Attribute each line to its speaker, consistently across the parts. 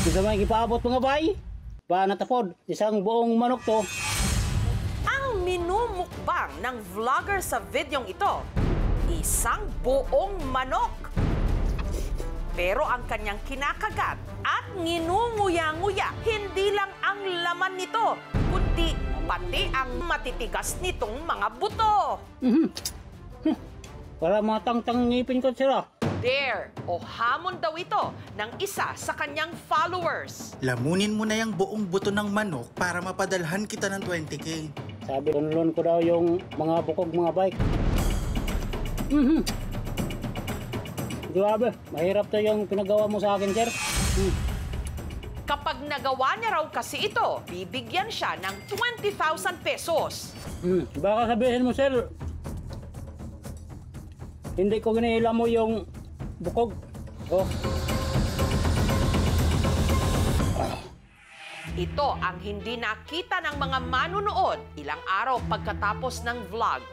Speaker 1: Gusto may ipaabot mga bay? Ba natapod, isang buong manok to.
Speaker 2: Ang minumukbang ng vlogger sa videong ito, isang buong manok. Pero ang kanyang kinakagat at nginunguya-nguya, hindi lang ang laman nito, kundi pati ang matitigas nitong mga buto.
Speaker 1: Para matang-tang ngipin ko sila.
Speaker 2: Dare o hamon daw ito ng isa sa kanyang followers.
Speaker 3: Lamunin mo na yung buong buto ng manok para mapadalhan kita ng 20K.
Speaker 1: Sabi, tunlon ko daw yung mga bukog mga bike. Grabe, mahirap to yung pinagawa mo sa akin, sir.
Speaker 2: Kapag nagawa niya raw kasi ito, bibigyan siya ng 20,000 pesos.
Speaker 1: Baka sabihin mo, sir, hindi ko ginihila mo yung bukog. Oh.
Speaker 2: Ito ang hindi nakita ng mga manunood ilang araw pagkatapos ng vlog.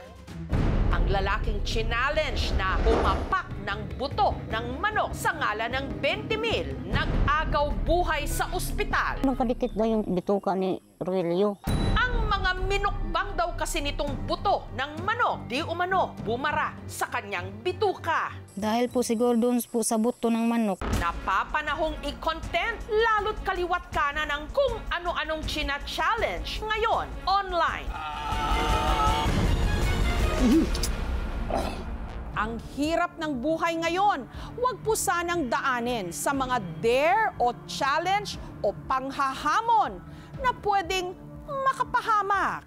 Speaker 2: Ang lalaking challenge na pumapak ng buto ng manok sa ngalan ng 20,000 nag-agaw buhay sa ospital.
Speaker 4: Nakadikit daw yung bituka ni Rogelio.
Speaker 2: Ang mga minukbang daw kasi nitong buto ng manok di umano bumara sa kanyang bituka.
Speaker 5: Dahil po siguro doon po sa buto ng manok.
Speaker 2: Napapanahong i-content lalo't kaliwat kanan ng kung ano-anong china-challenge ngayon online. Ang hirap ng buhay ngayon, huwag po sanang daanin sa mga dare o challenge o panghahamon na pwedeng makapahamak.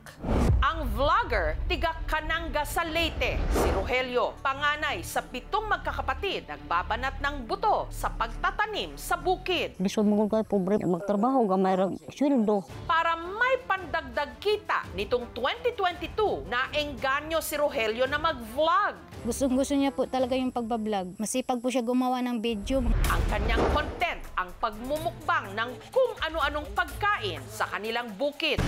Speaker 2: Ang vlogger, tiga Kananga sa Leyte, si Rogelio, panganay sa 7 magkakapatid, nagbabanat ng buto sa pagtatanim sa bukid.
Speaker 4: Lisod mo kay pobre magtrabaho gamay ra sweldo.
Speaker 2: Para may pandagdag kita nitong 2022, naengganyo si Rogelio na mag-vlog.
Speaker 5: Gusto niya po talaga yung pagbablog. Masipag po siya gumawa ng video.
Speaker 2: Ang kanyang content, ang pagmumukbang ng kung ano-anong pagkain sa kanilang bukid.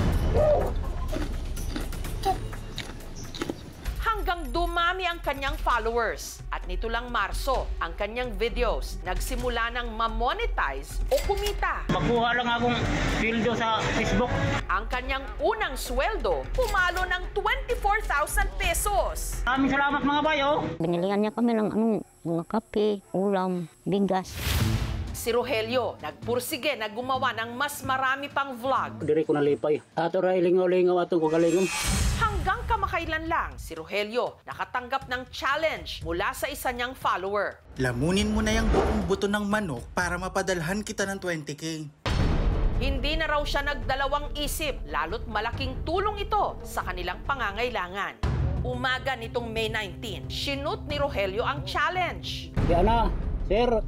Speaker 2: Hanggang dumami ang kanyang followers. At nito lang Marso, ang kanyang videos nagsimula ng ma-monetize o kumita.
Speaker 1: Makuha lang akong sweldo sa Facebook.
Speaker 2: Ang kanyang unang sweldo, pumalo ng 24,000 pesos.
Speaker 1: Maraming salamat mga bay, oh.
Speaker 4: Binilihan niya kami ng mga kape, ulam, bigas.
Speaker 2: Si Rogelio, nagpursige na gumawa ng mas marami pang vlog.
Speaker 1: Diri ko nalipay. Ato ra ilingaw-lingaw atong kagalingom.
Speaker 2: Hanggang kamakailan lang, si Rogelio nakatanggap ng challenge mula sa isa niyang follower.
Speaker 3: Lamunin mo na yung buong buto ng manok para mapadalhan kita ng 20K.
Speaker 2: Hindi na raw siya nagdalawang isip, lalo't malaking tulong ito sa kanilang pangangailangan. Umaga nitong May 19, sinut ni Rogelio ang challenge.
Speaker 1: Yan na, sir.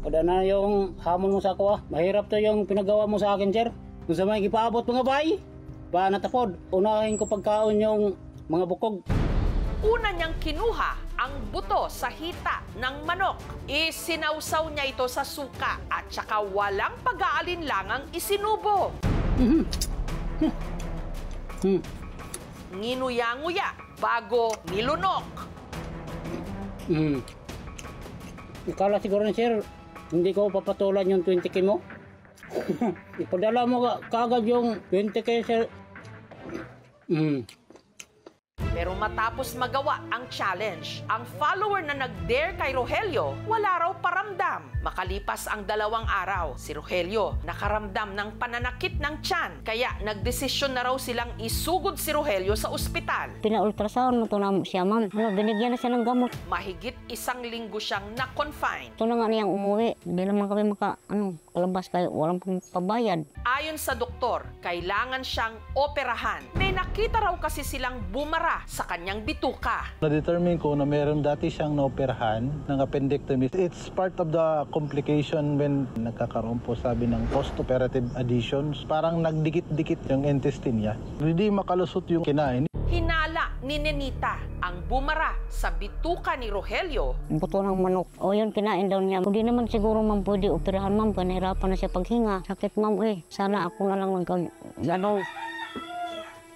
Speaker 1: Kada na yung hamon mo sa ako, ah. Mahirap to yung pinagawa mo sa akin, sir. Kung sa may ipaabot mga bay, ba natapod, unahin ko pagkaon yung mga bukog.
Speaker 2: Una niyang kinuha ang buto sa hita ng manok. Isinawsaw niya ito sa suka at saka walang pag-aalinlangang isinubo. Nginuya-nguya bago nilunok.
Speaker 1: Ikala siguro na, sir, hindi ko papatulan yung 20K mo. Ipadala mo kaagad yung 20K, sir.
Speaker 2: Pero matapos magawa ang challenge, ang follower na nag-dare kay Rogelio, wala raw paramdam. Makalipas ang 2 araw, si Rogelio nakaramdam ng pananakit ng tiyan. Kaya nagdesisyon na raw silang isugod si Rogelio sa ospital.
Speaker 4: Pina-ultrasound mo to na siya, ma'am. Binigyan na siya ng gamot.
Speaker 2: Mahigit 1 linggo siyang na-confine.
Speaker 4: Ito na nga niyang umuwi. Hindi naman kami kalabas kayo. Walang pabayad.
Speaker 2: Ayon sa doktor, kailangan siyang operahan. May nakita raw kasi silang bumara sa kanyang bituka.
Speaker 6: Na-determine ko na meron dati siyang naoperahan ng appendectomy. It's part of the complication when nagkakaroon po sabi ng post-operative adhesions. Parang nagdikit-dikit yung intestine niya. Hindi makalusot yung kinain.
Speaker 2: Hinala ni Nenita ang bumara sa bituka ni Rogelio.
Speaker 4: Buto ng manok. O yun, kinain daw niya. Hindi naman siguro ma'am pwede operahan, ma'am. Panahirapan na siya paghinga. Sakit, ma'am, eh. Sana ako na lang gano'n.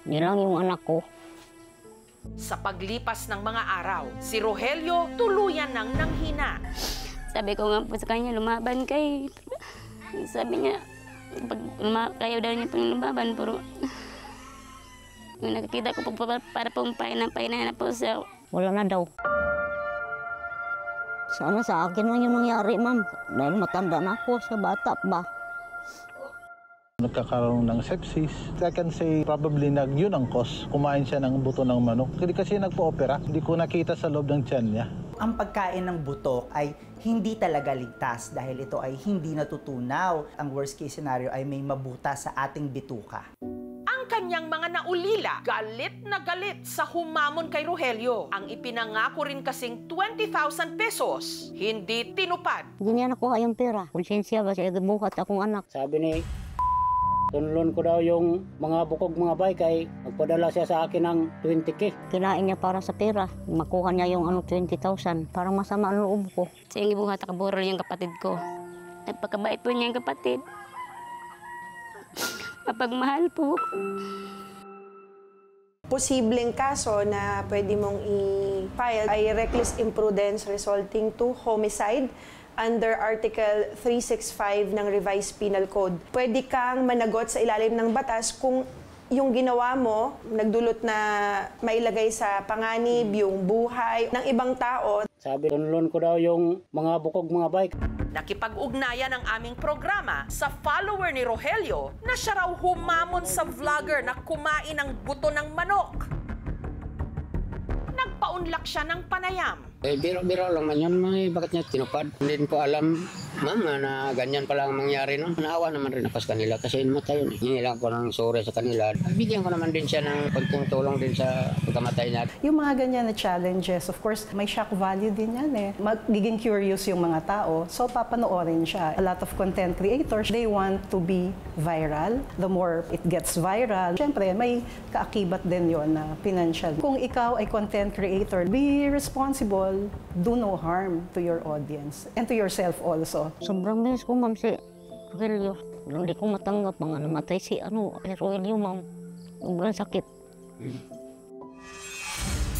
Speaker 4: Yan lang yung anak ko.
Speaker 2: Sa paglipas ng mga araw, si Rogelio tuluyan ng nanghina.
Speaker 7: Sabi ko nga po sa kanya, lumaban kay Sabi niya, pag kaya daw niya pang lumaban, pero yung nakikita ko po para pong pahinang na po siya.
Speaker 4: Wala na daw. Sana sa akin lang yung nangyari, ma'am. Dahil matanda na ako, sa bata ba.
Speaker 6: Nagkakaroon ng sepsis. I can say probably yun ang cause. Kumain siya ng buto ng manok. Hindi kasi nagpo-opera. Hindi ko nakita sa loob ng tiyan niya.
Speaker 8: Ang pagkain ng butok ay hindi talaga ligtas dahil ito ay hindi natutunaw. Ang worst case scenario ay may mabuta sa ating bituka.
Speaker 2: Ang kanyang mga naulila, galit na galit sa humamon kay Rogelio. Ang ipinangako rin kasing 20,000 pesos, hindi tinupad.
Speaker 4: Hindi niya nakuha yung pera. Konsensya ba siya buhat akong anak.
Speaker 1: Sabi ni tunlon ko daw yung mga bukog mga bay kay magpadala siya sa akin ng 20K.
Speaker 4: Kinain niya para sa pera. Makuha niya yung 20,000. Parang masama ang loob ko.
Speaker 7: Siya yung ibuhat akaburol yung kapatid ko. Nagpakabait po niya yung kapatid. Mapagmahal po.
Speaker 9: Posibleng kaso na pwede mong i-file ay reckless imprudence resulting to homicide under Article 365 ng Revised Penal Code. Pwede kang managot sa ilalim ng batas kung yung ginawa mo nagdulot na mailagay sa panganib yung buhay ng ibang tao.
Speaker 1: Sabi, tunlon ko daw yung mga bukog mga bay.
Speaker 2: Nakipag-ugnayan ang aming programa sa follower ni Rogelio na siya raw humamon sa vlogger na kumain ng buto ng manok. Nagpaunlak siya ng panayam.
Speaker 10: Biro-biro lang man yun, bakit niya tinupad? Hindi ko alam, ma'am, na ganyan pala ang mangyari. No? Naawa naman rin ako sa kanila kasi matay yun. Hingi lang ko ng sorry sa kanila. Bigyan ko naman din siya ng konting tulong din sa pagkamatay natin.
Speaker 11: Yung mga ganyan na challenges, of course, may shock value din yan eh. Magiging curious yung mga tao, so papanoorin siya. A lot of content creators, they want to be viral. The more it gets viral, syempre may kaakibat din yon na financial. Kung ikaw ay content creator, be responsible. Do no harm to your audience and to yourself also.
Speaker 4: Sobrang bilis ko, ma'am, si Rogelio. Hindi ko matanggap mga namatay si Rogelio, ma'am. Sobrang sakit.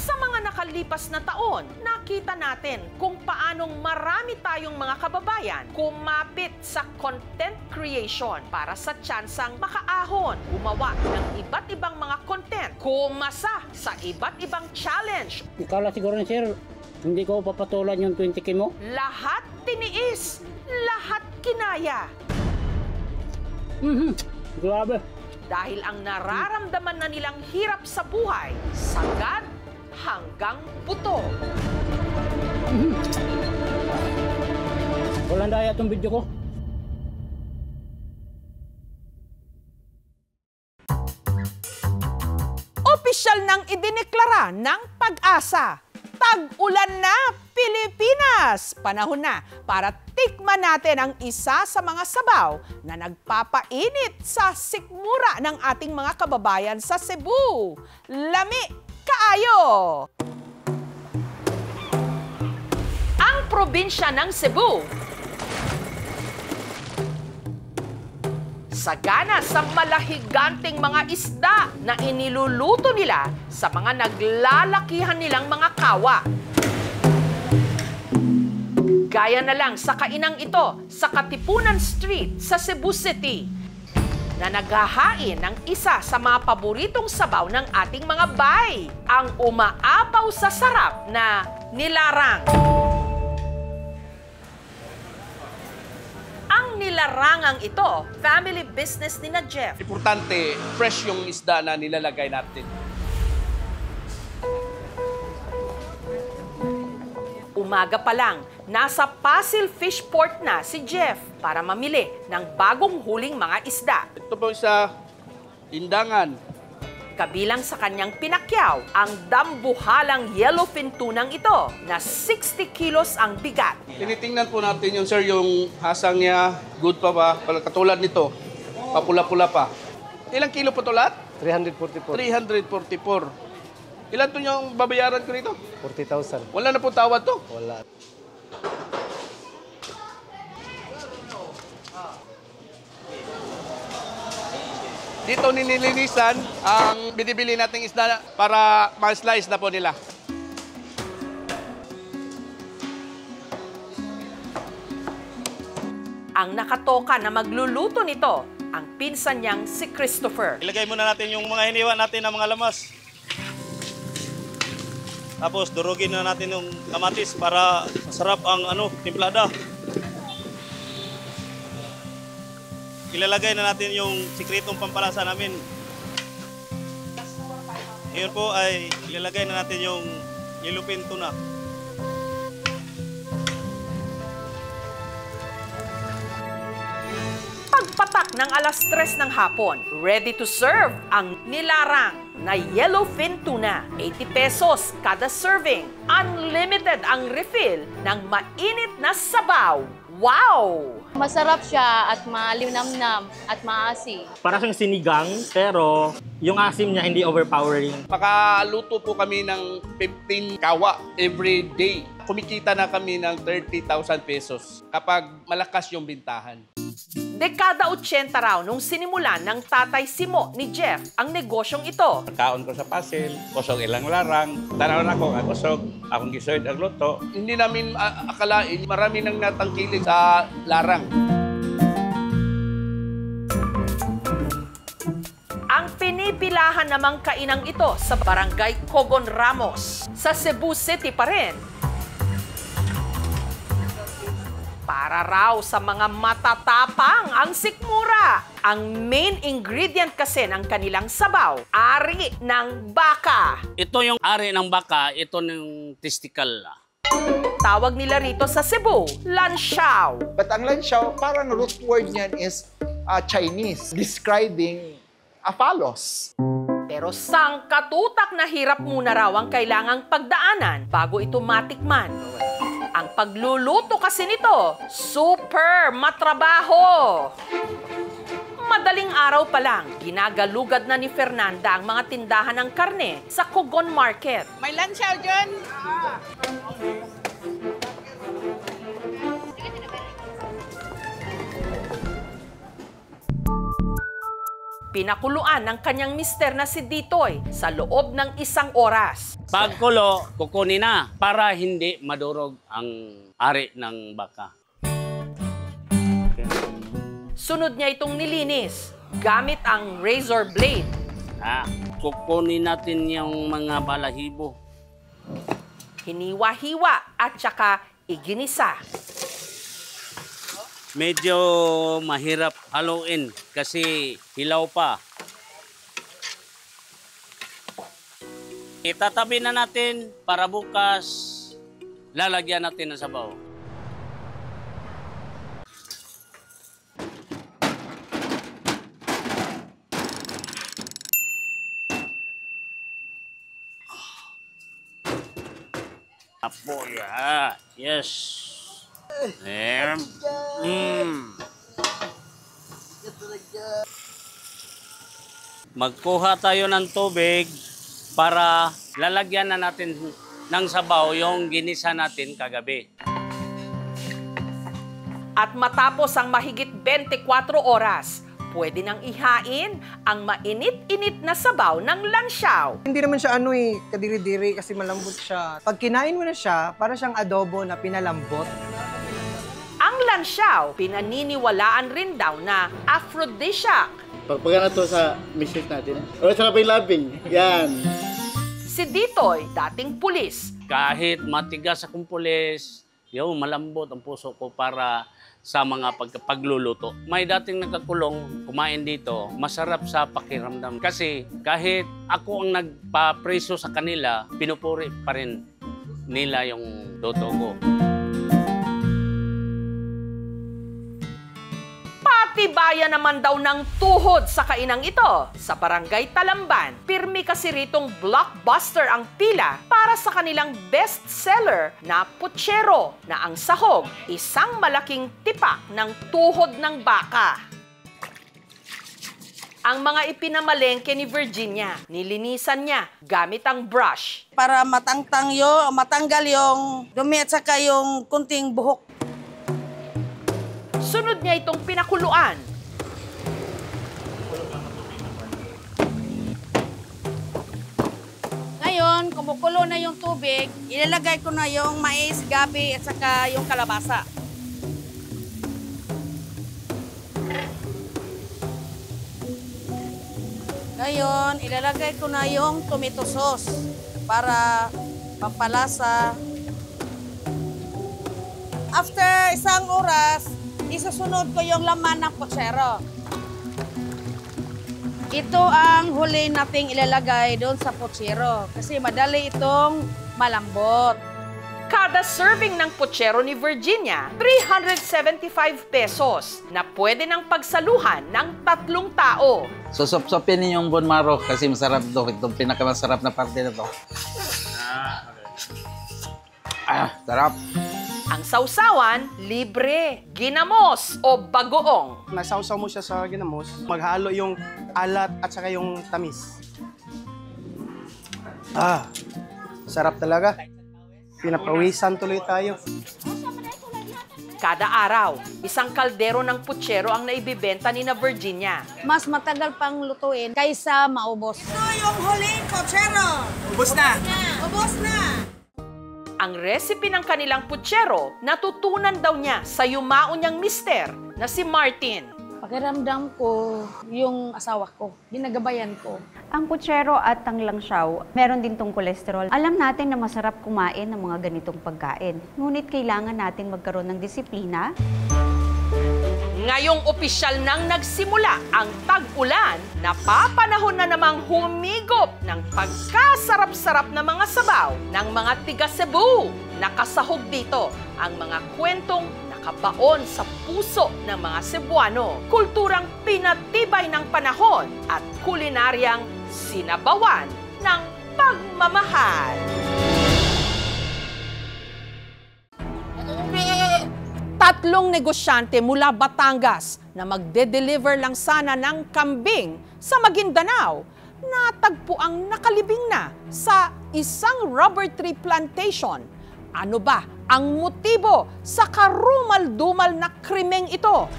Speaker 2: Sa mga nakalipas na taon, nakita natin kung paanong marami tayong mga kababayan kumapit sa content creation para sa tsansang makaahon, gumawa ng iba't ibang mga content, kumasa sa iba't ibang challenge.
Speaker 1: Ikala siguro ni sir, hindi ko papatulan yung 20K mo.
Speaker 2: Lahat tiniis, lahat kinaya.
Speaker 1: Grabe.
Speaker 2: Dahil ang nararamdaman na nilang hirap sa buhay, sagad hanggang buto.
Speaker 1: Walang daya itong video ko.
Speaker 2: Opisyal nang idineklara ng Pag-asa. Tag-ulan na, Pilipinas! Panahon na para tikman natin ang isa sa mga sabaw na nagpapainit sa sikmura ng ating mga kababayan sa Cebu. Lami kaayo! Ang probinsya ng Cebu, sagana sa malahiganting mga isda na iniluluto nila sa mga naglalakihan nilang mga kawa. Gaya na lang sa kainang ito sa Katipunan Street sa Cebu City na naghahain ng isa sa mga paboritong sabaw ng ating mga bay, ang umaapaw sa sarap na nilarang. Ang nilarangang ito, family business ni na Jeff.
Speaker 12: Importante, fresh yung isda na nilalagay natin.
Speaker 2: Umaga pa lang, nasa Pasil Fish Port na si Jeff para mamili ng bagong huling mga isda.
Speaker 12: Ito po sa Indangan.
Speaker 2: Kabilang sa kanyang pinakyaw, ang dambuhalang yellowfin tunang ito na 60 kilos ang bigat.
Speaker 12: Tinitingnan po natin yung sir, yung hasang niya, good pa ba? Katulad nito, papula-pula pa. Ilang kilo po ito lahat?
Speaker 13: 344.
Speaker 12: 344. Ilan to yung babayaran ko nito?
Speaker 13: 40,000.
Speaker 12: Wala na po tawad to?
Speaker 13: Wala.
Speaker 12: Dito ninilinisan ang binibili nating isda para ma-slice na po nila.
Speaker 2: Ang nakatoka na magluluto nito, ang pinsan niyang si Christopher.
Speaker 13: Ilagay muna natin yung mga hiniwa natin na mga lamas. Tapos durugin na natin yung kamatis para masarap ang timplada. Ilalagay na natin yung sikretong pampalasa namin. Ngayon po ay ilalagay na natin yung yellowfin tuna.
Speaker 2: Pagpatak ng alas 3 ng hapon, ready to serve ang nilarang na yellowfin tuna. 80 pesos kada serving. Unlimited ang refill ng mainit na sabaw. Wow!
Speaker 14: Masarap siya at malinamnam at maasim.
Speaker 15: Para siyang sinigang, pero yung asim niya hindi overpowering.
Speaker 12: Makaluto po kami ng 15 kawa every day. Kumikita na kami ng 30,000 pesos kapag malakas yung bintahan.
Speaker 2: Dekada 80 raw nung sinimulan ng tatay Simo ni Jeff ang negosyong ito.
Speaker 16: Kaon ko sa pasil, kusog ilang larang, tanaw na ko ang kusog, akong gisoyd ang luto.
Speaker 12: Hindi namin akalain, marami nang natangkilik sa larang.
Speaker 2: Ang pinipilahan namang kainang ito sa Barangay Cogon Ramos, sa Cebu City pa rin. Para raw sa mga matatapang ang sikmura. Ang main ingredient kasi ng kanilang sabaw, ari ng baka.
Speaker 17: Ito yung ari ng baka, ito yung testicle.
Speaker 2: Tawag nila rito sa Cebu, lansiao.
Speaker 18: But ang lansiao, parang root word niyan is Chinese, describing a phallus.
Speaker 2: Pero sangkatutak na hirap muna raw ang kailangang pagdaanan bago ito matikman. Ang pagluluto kasi nito, super matrabaho. Madaling araw pa lang, ginagalugad na ni Fernanda ang mga tindahan ng karne sa Cogon Market.
Speaker 19: May lansiao dyan.
Speaker 2: Pinakuluan ng kanyang mister na si Ditoy sa loob ng 1 oras.
Speaker 17: Pagkulo, kukunin na para hindi madurog ang ari ng baka.
Speaker 2: Sunod niya itong nilinis gamit ang razor blade.
Speaker 17: Kukunin natin yung mga balahibo.
Speaker 2: Hiniwa-hiwa at saka iginisa.
Speaker 17: Medyo mahirap haluin kasi hilaw pa. Itatabi na natin para bukas lalagyan natin ng sabaw. Apoy, yes. Magkuha tayo ng tubig para lalagyan na natin ng sabaw yung ginisa natin kagabi.
Speaker 2: At matapos ang mahigit 24 oras, pwede nang ihain ang mainit-init na sabaw ng lansiao.
Speaker 20: Hindi naman siya kadiri-diri kasi malambot siya. Pag kinain mo na siya, para siyang adobo na pinalambot.
Speaker 2: Ang lansiao, pinaniniwalaan rin daw na aphrodisiac.
Speaker 21: Pagpaga na to sa misis natin. O, sarap yung labing. Yan.
Speaker 2: Si Ditoy, dating pulis.
Speaker 17: Kahit matigas akong pulis, malambot ang puso ko para sa mga pagluluto. May dating nagkakulong, kumain dito, masarap sa pakiramdam. Kasi kahit ako ang nagpapreso sa kanila, pinupuri pa rin nila yung luto ko.
Speaker 2: Patibayan naman daw ng tuhod sa kainang ito. Sa Barangay Talamban, pirmi kasi ritong blockbuster ang pila para sa kanilang best seller na putsero na ang sahog, isang malaking tipak ng tuhod ng baka. Ang mga ipinamalengke ni Virginia, nilinisan niya gamit ang brush.
Speaker 19: Para matanggal yung dumi at saka yung kunting buhok.
Speaker 2: Sunod niya itong pinakuluan.
Speaker 19: Ngayon, kumukulo na yung tubig, ilalagay ko na yung mais, gabi at saka yung kalabasa. Ngayon, ilalagay ko na yung tomato sauce para pampalasa. After isang oras, isusunod ko yung laman ng putsero. Ito ang huli nating ilalagay doon sa putsero kasi madali itong malambot.
Speaker 2: Kada serving ng putsero ni Virginia, 375 pesos na pwede ng pagsaluhan ng 3 tao.
Speaker 5: Susop-sopin ninyong bone marrow kasi masarap ito. Itong pinakamasarap na parte na ito. Sarap.
Speaker 2: Ang sausawan, libre, ginamos o bagoong.
Speaker 20: Nasawsaw mo siya sa ginamos, maghalo yung alat at saka yung tamis. Sarap talaga. Pinapawisan tuloy tayo.
Speaker 2: Kada araw, isang kaldero ng putsero ang naibibenta ni na Virginia.
Speaker 19: Mas matagal pang lutuin kaysa maubos. Ito yung huling putsero.
Speaker 20: Ubos na!
Speaker 19: Ubos na!
Speaker 2: Ang recipe ng kanilang putsero, natutunan daw niya sa yumao niyang mister na si Martin.
Speaker 19: Pakiramdam ko yung asawa ko, ginagabayan ko.
Speaker 22: Ang putsero at ang langsaw, meron din tong kolesterol. Alam natin na masarap kumain ng mga ganitong pagkain. Ngunit kailangan natin magkaroon ng disiplina.
Speaker 2: Ngayong opisyal nang nagsimula ang tag-ulan, napapanahon na namang humigop ng pagkasarap-sarap na mga sabaw ng mga tiga Cebu. Nakasahog dito ang mga kwentong nakabaon sa puso ng mga Cebuano, kulturang pinatibay ng panahon at kulinaryang sinabawan ng pagmamahal. Tatlong negosyante mula Batangas na magde-deliver lang sana ng kambing sa Maguindanao, natagpo ang nakalibing na sa isang rubber tree plantation. Ano ba ang motibo sa karumal-dumal na krimeng ito?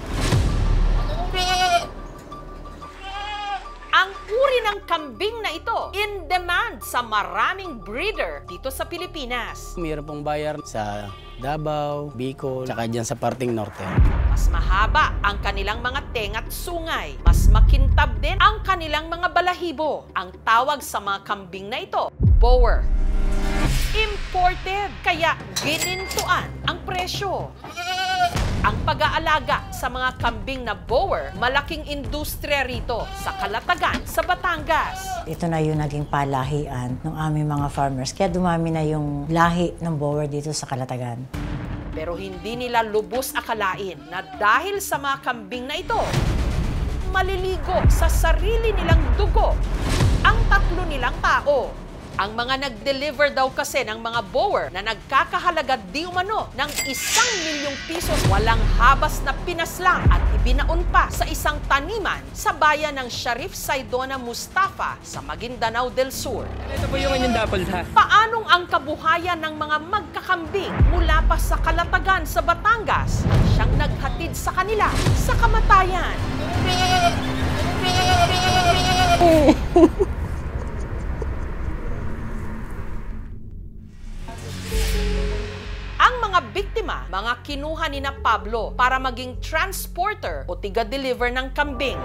Speaker 2: Ang uri ng kambing na ito in demand sa maraming breeder dito sa Pilipinas.
Speaker 23: Mayroon pong bayar sa Davao, Bicol, tsaka dyan sa parting norte.
Speaker 2: Mas mahaba ang kanilang mga tenga at sungay. Mas makintab din ang kanilang mga balahibo. Ang tawag sa mga kambing na ito, bower. Imported, kaya ginintuan ang presyo. Ang pag-aalaga sa mga kambing na bower, malaking industriya rito sa Calatagan, sa Batangas.
Speaker 24: Ito na yung naging palahian ng aming mga farmers. Kaya dumami na yung lahi ng bower dito sa Calatagan.
Speaker 2: Pero hindi nila lubos akalain na dahil sa mga kambing na ito, maliligo sa sarili nilang dugo ang 3 nilang tao. Ang mga nag-deliver daw kasi ng mga bower na nagkakahalaga di umano ng 1 milyong pisos walang habas na pinaslang at ibinaon pa sa isang taniman sa bayan ng Sharif Saidona Mustafa sa Maguindanao del Sur.
Speaker 23: Ito po yung inyong dapol ha?
Speaker 2: Paanong ang kabuhayan ng mga magkakambing mula pa sa Calatagan sa Batangas siyang naghatid sa kanila sa kamatayan? Ang mga biktima, mga kinuha ni na Pablo para maging transporter o tiga-deliver ng kambing.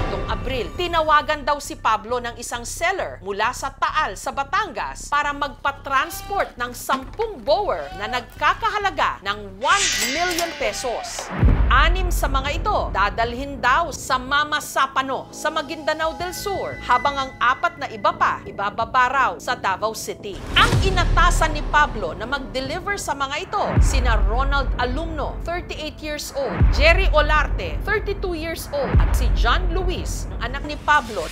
Speaker 2: Noong Abril, tinawagan daw si Pablo ng isang seller mula sa Taal sa Batangas para magpa-transport ng 10 bower na nagkakahalaga ng 1 million pesos. 6 sa mga ito, dadalhin daw sa Mama Sapano sa Maguindanao del Sur, habang ang 4 na iba pa, ibababa raw sa Davao City. Ang inatasan ni Pablo na mag-deliver sa mga ito, sina Ronald Alumno, 38 years old, Jerry Olarte, 32 years old, at si John Luis, ang anak ni Pablo.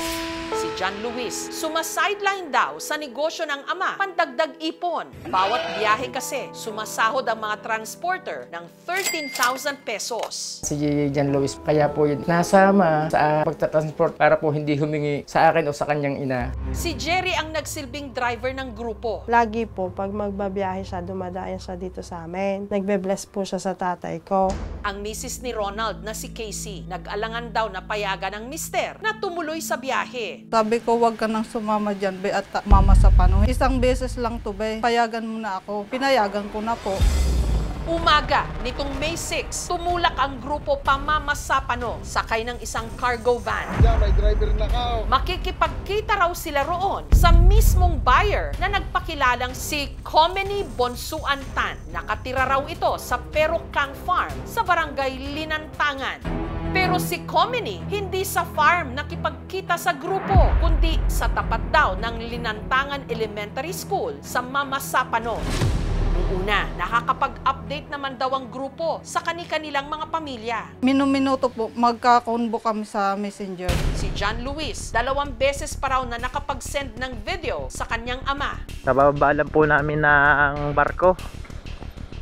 Speaker 2: Si John Luis, sumasideline daw sa negosyo ng ama, pandagdag ipon. Bawat biyahe kasi, sumasahod ang mga transporter ng 13,000 pesos.
Speaker 25: Si John Luis, kaya po yun nasama sa pagtatransport para po hindi humingi sa akin o sa kanyang ina.
Speaker 2: Si Jerry ang nagsilbing driver ng grupo.
Speaker 26: Lagi po, pag magbabiyahe siya, dumadayan siya dito sa amin. Nagbe-bless po siya sa tatay ko.
Speaker 2: Ang misis ni Ronald na si Casey, nag-alangan daw na payagan ng mister na tumuloy sa biyahe.
Speaker 27: Sabi ko, wag ka nang sumama dyan, be, at Mama Sapano. Isang beses lang to, be. Payagan mo na ako. Pinayagan ko na po.
Speaker 2: Umaga nitong May 6, tumulak ang grupo Pamamasapano sakay ng isang cargo van.
Speaker 3: May driver na ka.
Speaker 2: Makikipagkita raw sila roon sa mismong buyer na nagpakilalang si Komeni Bonsuan Tan. Nakatira raw ito sa Perukang Farm sa barangay Linantangan. Pero si Komeni hindi sa farm nakipagkita sa grupo, kundi sa tapat daw ng Linantangan Elementary School sa Mamasapano. Una, nakakapag-update naman daw ang grupo sa kani-kanilang mga pamilya.
Speaker 27: Minuto po, magkakonbo kami sa Messenger.
Speaker 2: Si John Luis, 2 beses pa raw na nakapag-send ng video sa kanyang ama.
Speaker 6: Nabababa lang po namin ng barko.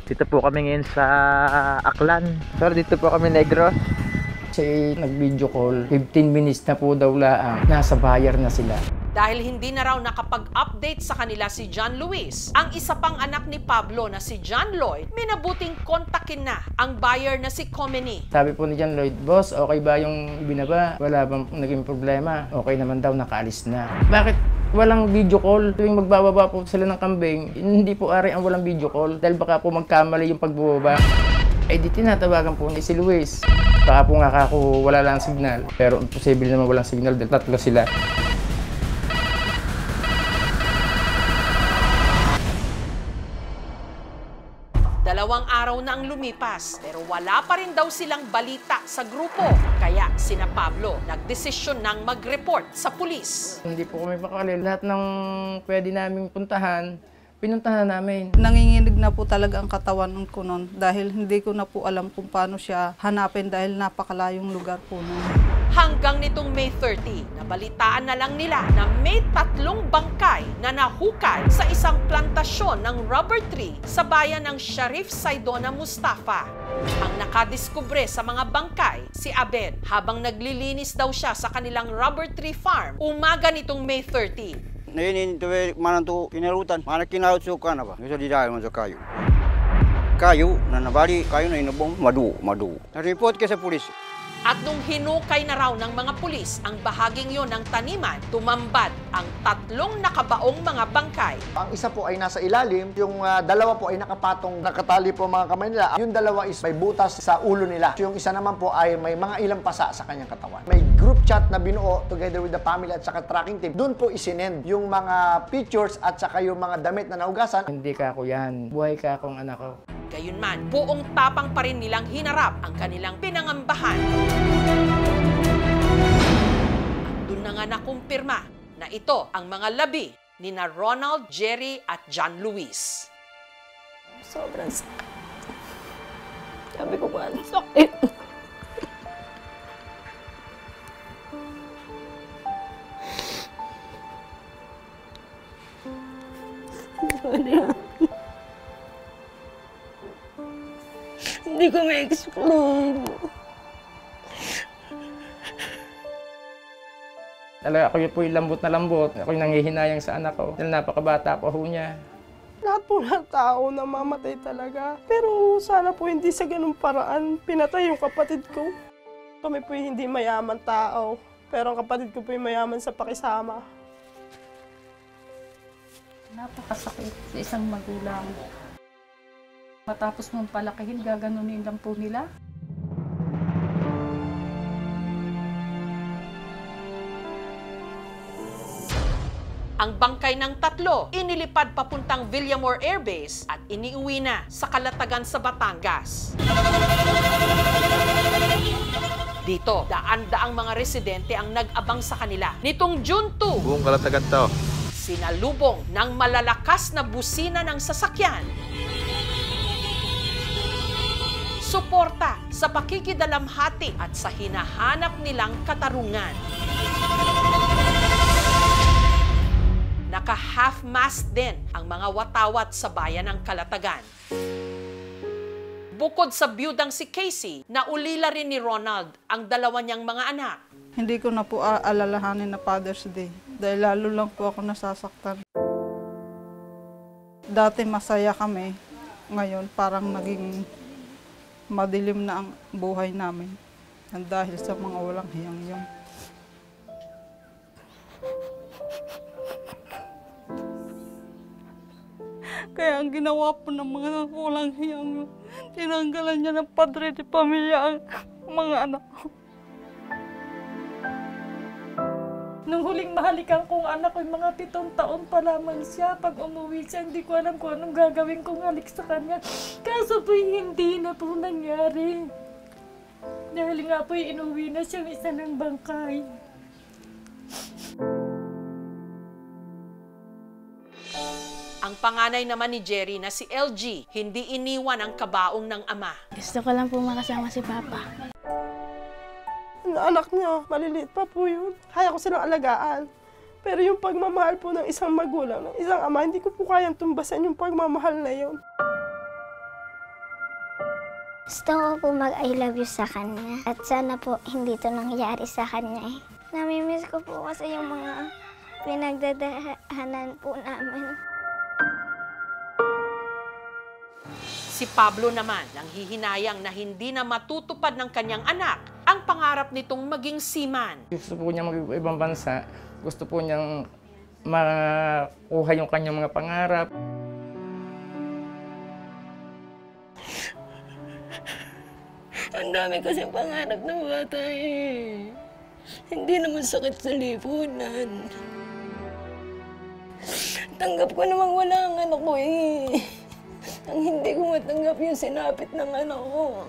Speaker 6: Dito po kami ngayon sa Aklan. Sir, dito po kami Negros.
Speaker 25: Kasi nag-video call, 15 minutes na po daw laang, nasa buyer na sila.
Speaker 2: Dahil hindi na raw nakapag-update sa kanila si John Luis, ang isa pang anak ni Pablo na si John Lloyd, minabuting kontakin na ang buyer na si Komeni.
Speaker 25: Sabi po ni John Lloyd, boss, okay ba yung binaba? Wala bang naging problema? Okay naman daw, nakaalis na. Bakit walang video call? Tuwing magbababa po sila ng kambing, hindi po ari ang walang video call dahil baka po magkamali yung pagbababa. Eh di tinatawagan po ni si Luis. Baka po nga ako wala lang signal. Pero imposible naman walang signal dahil 3 sila.
Speaker 2: Dalawang araw na ang lumipas, pero wala pa rin daw silang balita sa grupo. Kaya sina Pablo nagdesisyon ng mag-report sa pulis.
Speaker 25: Hindi po kami makakali. Lahat ng pwede naming puntahan, pinuntahan namin.
Speaker 27: Nanginginig na po talaga ang katawan ko noon dahil hindi ko na po alam kung paano siya hanapin dahil napakalayong lugar po noon.
Speaker 2: Hanggang nitong May 30, nabalitaan na lang nila na may 3 bangkay na nahukay sa isang plantasyon ng rubber tree sa bayan ng Sharif Saidona Mustafa. Ang nakadiskubre sa mga bangkay, si Abed, habang naglilinis daw siya sa kanilang rubber tree farm, umaga nitong May 30.
Speaker 7: Ngayon, ito manang to pinarutan. Mana kinautsukan na ba? Gusto di dahil mo sa kayo. Kayo, na nabali, kayo na inubong, madu. Na-report ka sa pulis.
Speaker 2: At nung hinukay na raw ng mga pulis ang bahaging yon ng taniman, tumambad ang 3 nakabaong mga bangkay.
Speaker 18: Ang isa po ay nasa ilalim, yung 2 po ay nakapatong, nakatali po mga kamay nila. Yung 2 is may butas sa ulo nila. Yung isa naman po ay may mga ilang pasa sa kanyang katawan. May group chat na binuo together with the family at saka tracking team. Doon po isinend yung mga pictures at saka yung mga damit na naugasan.
Speaker 25: Hindi ka ako yan. Buhay ka akong anak ko.
Speaker 2: Gayunman, buong tapang pa rin nilang hinarap ang kanilang pinangambahan. Doon na nga nakumpirma na ito ang mga labi ni na Ronald, Jerry at John Luis.
Speaker 4: Sobrang sakit. Sabi ko ba, sakit. Hindi ko ma-explain.
Speaker 25: Talaga ako po yung lambot na lambot. Ako yung nangihinayang sa anak ko. Dahil napakabata pa ho niya.
Speaker 26: Lahat po ng tao namamatay talaga. Pero sana po hindi sa ganung paraan pinatay yung kapatid ko. Kami po yung hindi mayaman tao. Pero ang kapatid ko po yung mayaman sa pakisama.
Speaker 27: Napakasakit sa isang magulang. Matapos mong palakihin, gaganunin lang po nila.
Speaker 2: Ang bangkay ng 3, inilipad papuntang Villamor Air Base at iniuwi na sa Kalatagan sa Batangas. Dito, daan-daang mga residente ang nag-abang sa kanila. Nitong June 2,
Speaker 16: Buong Kalatagan to.
Speaker 2: sinalubong ng malalakas na busina ng sasakyan. Suporta sa pakikidalamhati at sa hinahanap nilang katarungan. Naka-half-mast din ang mga watawat sa bayan ng Kalatagan. Bukod sa biyudang si Casey, naulila rin ni Ronald ang 2 niyang mga anak.
Speaker 27: Hindi ko na po alalahanin na Father's Day dahil lalo lang po ako nasasaktan. Dati masaya kami, ngayon parang naging madilim na ang buhay namin dahil sa mga walang hiyang-hiyang. Kaya ang ginawa po ng mga walang hiyang Tinanggalan niya ng padre de pamilya ang mga anak ko. Nung huling mahalikan kong anak ko, mga 7 taon pa lamang siya. Pag umuwi siya, hindi ko alam kung anong gagawin kong halik sa kanya. Kaso po'y hindi na po nangyari. Dahil nga po'y inuwi na siyang isa ng bangkay.
Speaker 2: Ang panganay naman ni Jerry na si LG, hindi iniwan ang kabaong ng ama.
Speaker 1: Gusto ko lang po makasama si Papa.
Speaker 26: Anak niya, maliliit pa po yun. Kaya ko silang alagaan. Pero yung pagmamahal po ng isang magulang, ng isang ama, hindi ko po kayang tumbasan yung pagmamahal na yun.
Speaker 1: Gusto ko po mag-I love you sa kanya. At sana po hindi ito nangyari sa kanya eh. Namimiss ko po kasi yung mga pinagdadahanan po namin.
Speaker 2: Si Pablo naman, nanghihinayang na hindi na matutupad ng kanyang anak ang pangarap nitong maging seaman.
Speaker 25: Gusto po niya mag-ibang bansa. Gusto po niyang makuha yung kanyang mga pangarap.
Speaker 1: Ang dami kasi pangarap ng bata eh. Hindi naman sakit sa lipunan. Tanggap ko namang wala ang anak ko eh. Ang hindi ko matanggap yung sinapit ng anak ko.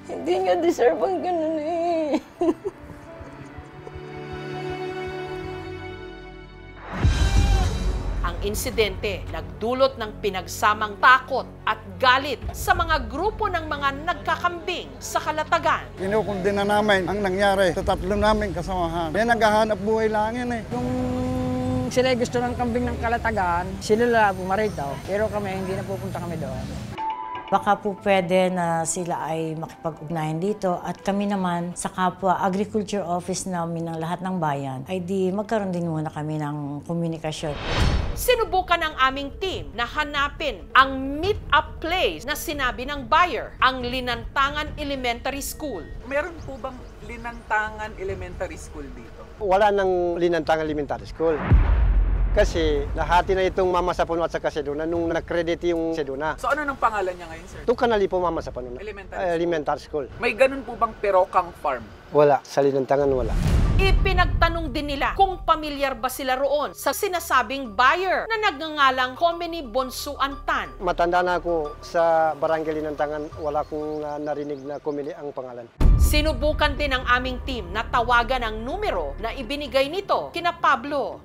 Speaker 1: Hindi niya deserve ang ganun eh.
Speaker 2: Ang insidente nagdulot ng pinagsamang takot at galit sa mga grupo ng mga nagkakambing sa Calatagan.
Speaker 3: Kinukundina namin ang nangyari sa 3 naming kasamahan. May naghahanap buhay lang yan eh.
Speaker 8: Sila gusto ng kambing ng Calatagan, sila lang pumarito, pero kami hindi na pupunta kami doon.
Speaker 24: Baka po pwede na sila ay makipag-ugnayan dito at kami naman sa kapwa agriculture office namin ng lahat ng bayan ay di magkaroon din muna kami ng komunikasyon.
Speaker 2: Sinubukan ng aming team na hanapin ang meet-up place na sinabi ng buyer, ang Linantangan Elementary School.
Speaker 9: Meron po bang Linantangan Elementary School dito?
Speaker 18: Wala nang Linantangan Elementary School. Kasi nahati na itong Mama Sapuno at saka Seduna nung nag-credit yung Seduna.
Speaker 9: So ano nang pangalan niya ngayon, sir?
Speaker 18: Tukanali po Mama Sapuno. Elementary School.
Speaker 9: May ganun po bang Perokang Farm?
Speaker 18: Wala. Sa Linantangan wala.
Speaker 2: Ipinagtanong din nila kung pamilyar ba sila roon sa sinasabing buyer na nagngangalang Komeni Bonsuantan.
Speaker 18: Matanda na ako sa barangay Linantangan, wala kong narinig na Komeni ang pangalan.
Speaker 2: Sinubukan din ng aming team na tawagan ang numero na ibinigay nito kina Pablo.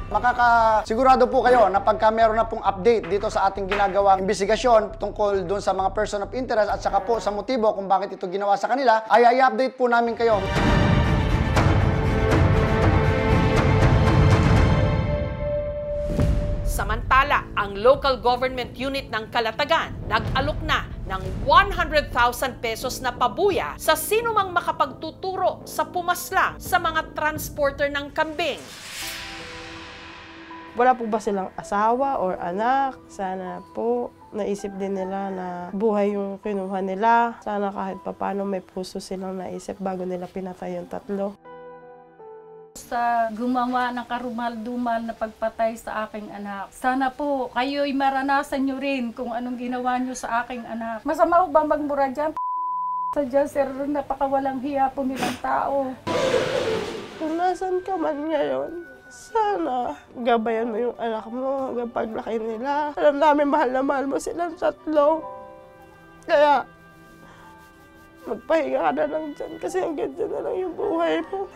Speaker 18: Makakasigurado po kayo na pagka meron na pong update dito sa ating ginagawang investigasyon tungkol doon sa mga person of interest at saka po sa motibo kung bakit ito ginawa sa kanila, ay i-update po namin kayo.
Speaker 2: Samantala, ang local government unit ng Calatagan nag-alok na ng 100,000 pesos na pabuya sa sinumang makapagtuturo sa pumaslang sa mga transporter ng kambing.
Speaker 26: Wala po ba silang asawa or anak? Sana po naisip din nila na buhay yung kinuha nila. Sana kahit papano may puso silang naisip bago nila pinatay yung 3.
Speaker 27: Sa gumawa ng karumal-dumal na pagpatay sa aking anak. Sana po kayo'y maranasan nyo rin kung anong ginawa nyo sa aking anak. Masama ko ba magmura dyan? Sadya sir, napakawalang hiya po nilang tao.
Speaker 26: Kung nasan ka man ngayon, sana gabayan mo yung anak mo hanggang paglaki nila. Alam namin mahal na mahal mo silang 3. Kaya magpahinga ka na lang dyan kasi hanggang dyan na lang yung buhay mo.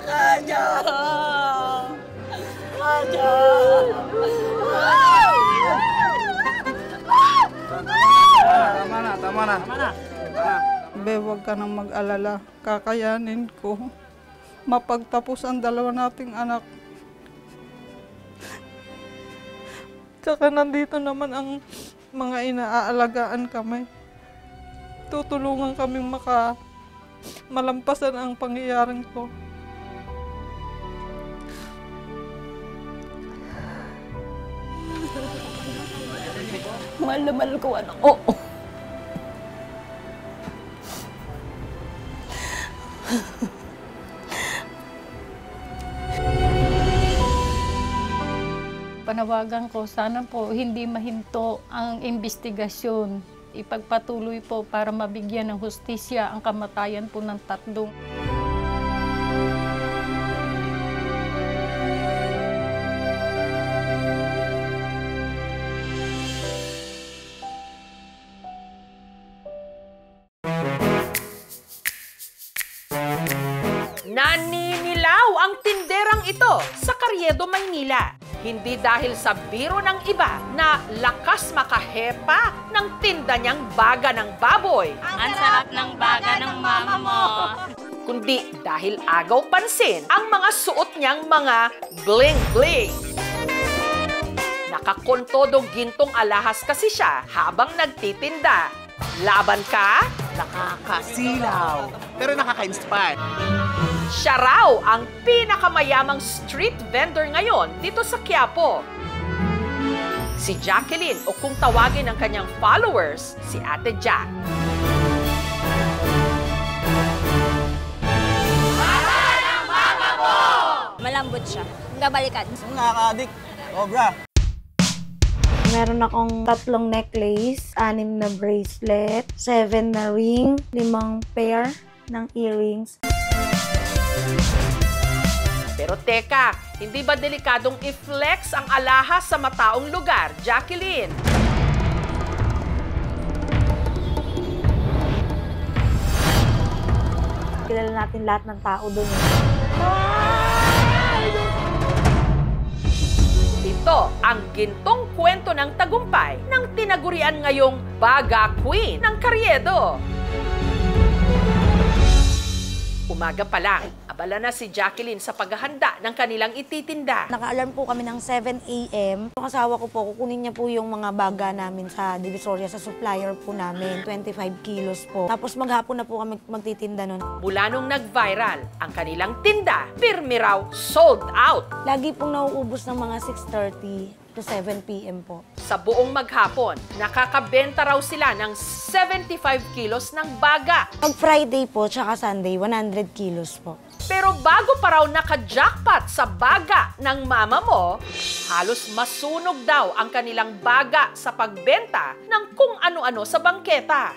Speaker 1: Radyo! Radyo!
Speaker 9: Tama na.
Speaker 27: Be, huwag ka nang mag-alala. Kakayanin ko. Mapagtapos ang 2 nating anak. Tsaka nandito naman ang mga inaalagaan kami. Tutulungan kaming malampasan ang pangyayaring ko.
Speaker 1: Mahal na mahal ko anak ko.
Speaker 27: panawagan ko, sana po hindi mahinto ang investigasyon. Ipagpatuloy po para mabigyan ng hustisya ang kamatayan po ng tatlong.
Speaker 2: Naninilaw ang tinderang ito sa Carriedo, Maynila. Hindi dahil sa biro ng iba na lakas makahepa ng tinda niyang baga ng baboy.
Speaker 10: Ang sarap ng baga ng mama mo.
Speaker 2: Kundi dahil agaw pansin ang mga suot niyang mga bling-bling. Nakakontodong gintong alahas kasi siya habang nagtitinda. Laban ka?
Speaker 11: Nakakasilaw, pero nakaka-inspire.
Speaker 2: Siya raw ang pinakamayamang street vendor ngayon dito sa Quiapo. Si Jacqueline o kung tawagin ng kanyang followers, si Ate Jack.
Speaker 10: Malambot siya. Gabalikan.
Speaker 11: Nakaka-addict. Obra.
Speaker 12: Meron akong 3 necklace, 6 na bracelet, 7 na ring, 5 pair ng earrings.
Speaker 2: Pero teka, hindi ba delikadong i-flex ang alahas sa mataong lugar, Jacqueline?
Speaker 12: Kilala natin lahat ng tao doon.
Speaker 2: Ito ang gintong kwento ng tagumpay ng tinagurian ngayong Baga Queen ng Carriedo. Umaga pa lang, abala na si Jacqueline sa paghahanda ng kanilang ititinda.
Speaker 12: Naka-alarm po kami ng 7 a.m. Yung asawa ko po, kukunin niya po yung mga baga namin sa Divisoria, sa supplier po namin. 25 kilos po. Tapos maghapon na po kami magtitinda nun.
Speaker 2: Mula nung nag-viral ang kanilang tinda, pirmi raw sold out.
Speaker 12: Lagi pong nauubos ng mga 6:30 to 7 p.m. po.
Speaker 2: Sa buong maghapon, nakakabenta raw sila ng 75 kilos ng baga.
Speaker 12: Pag Friday po, tsaka Sunday, 100 kilos po.
Speaker 2: Pero bago pa raw naka-jackpot sa baga ng mama mo, halos masunog daw ang kanilang baga sa pagbenta ng kung ano-ano sa bangketa.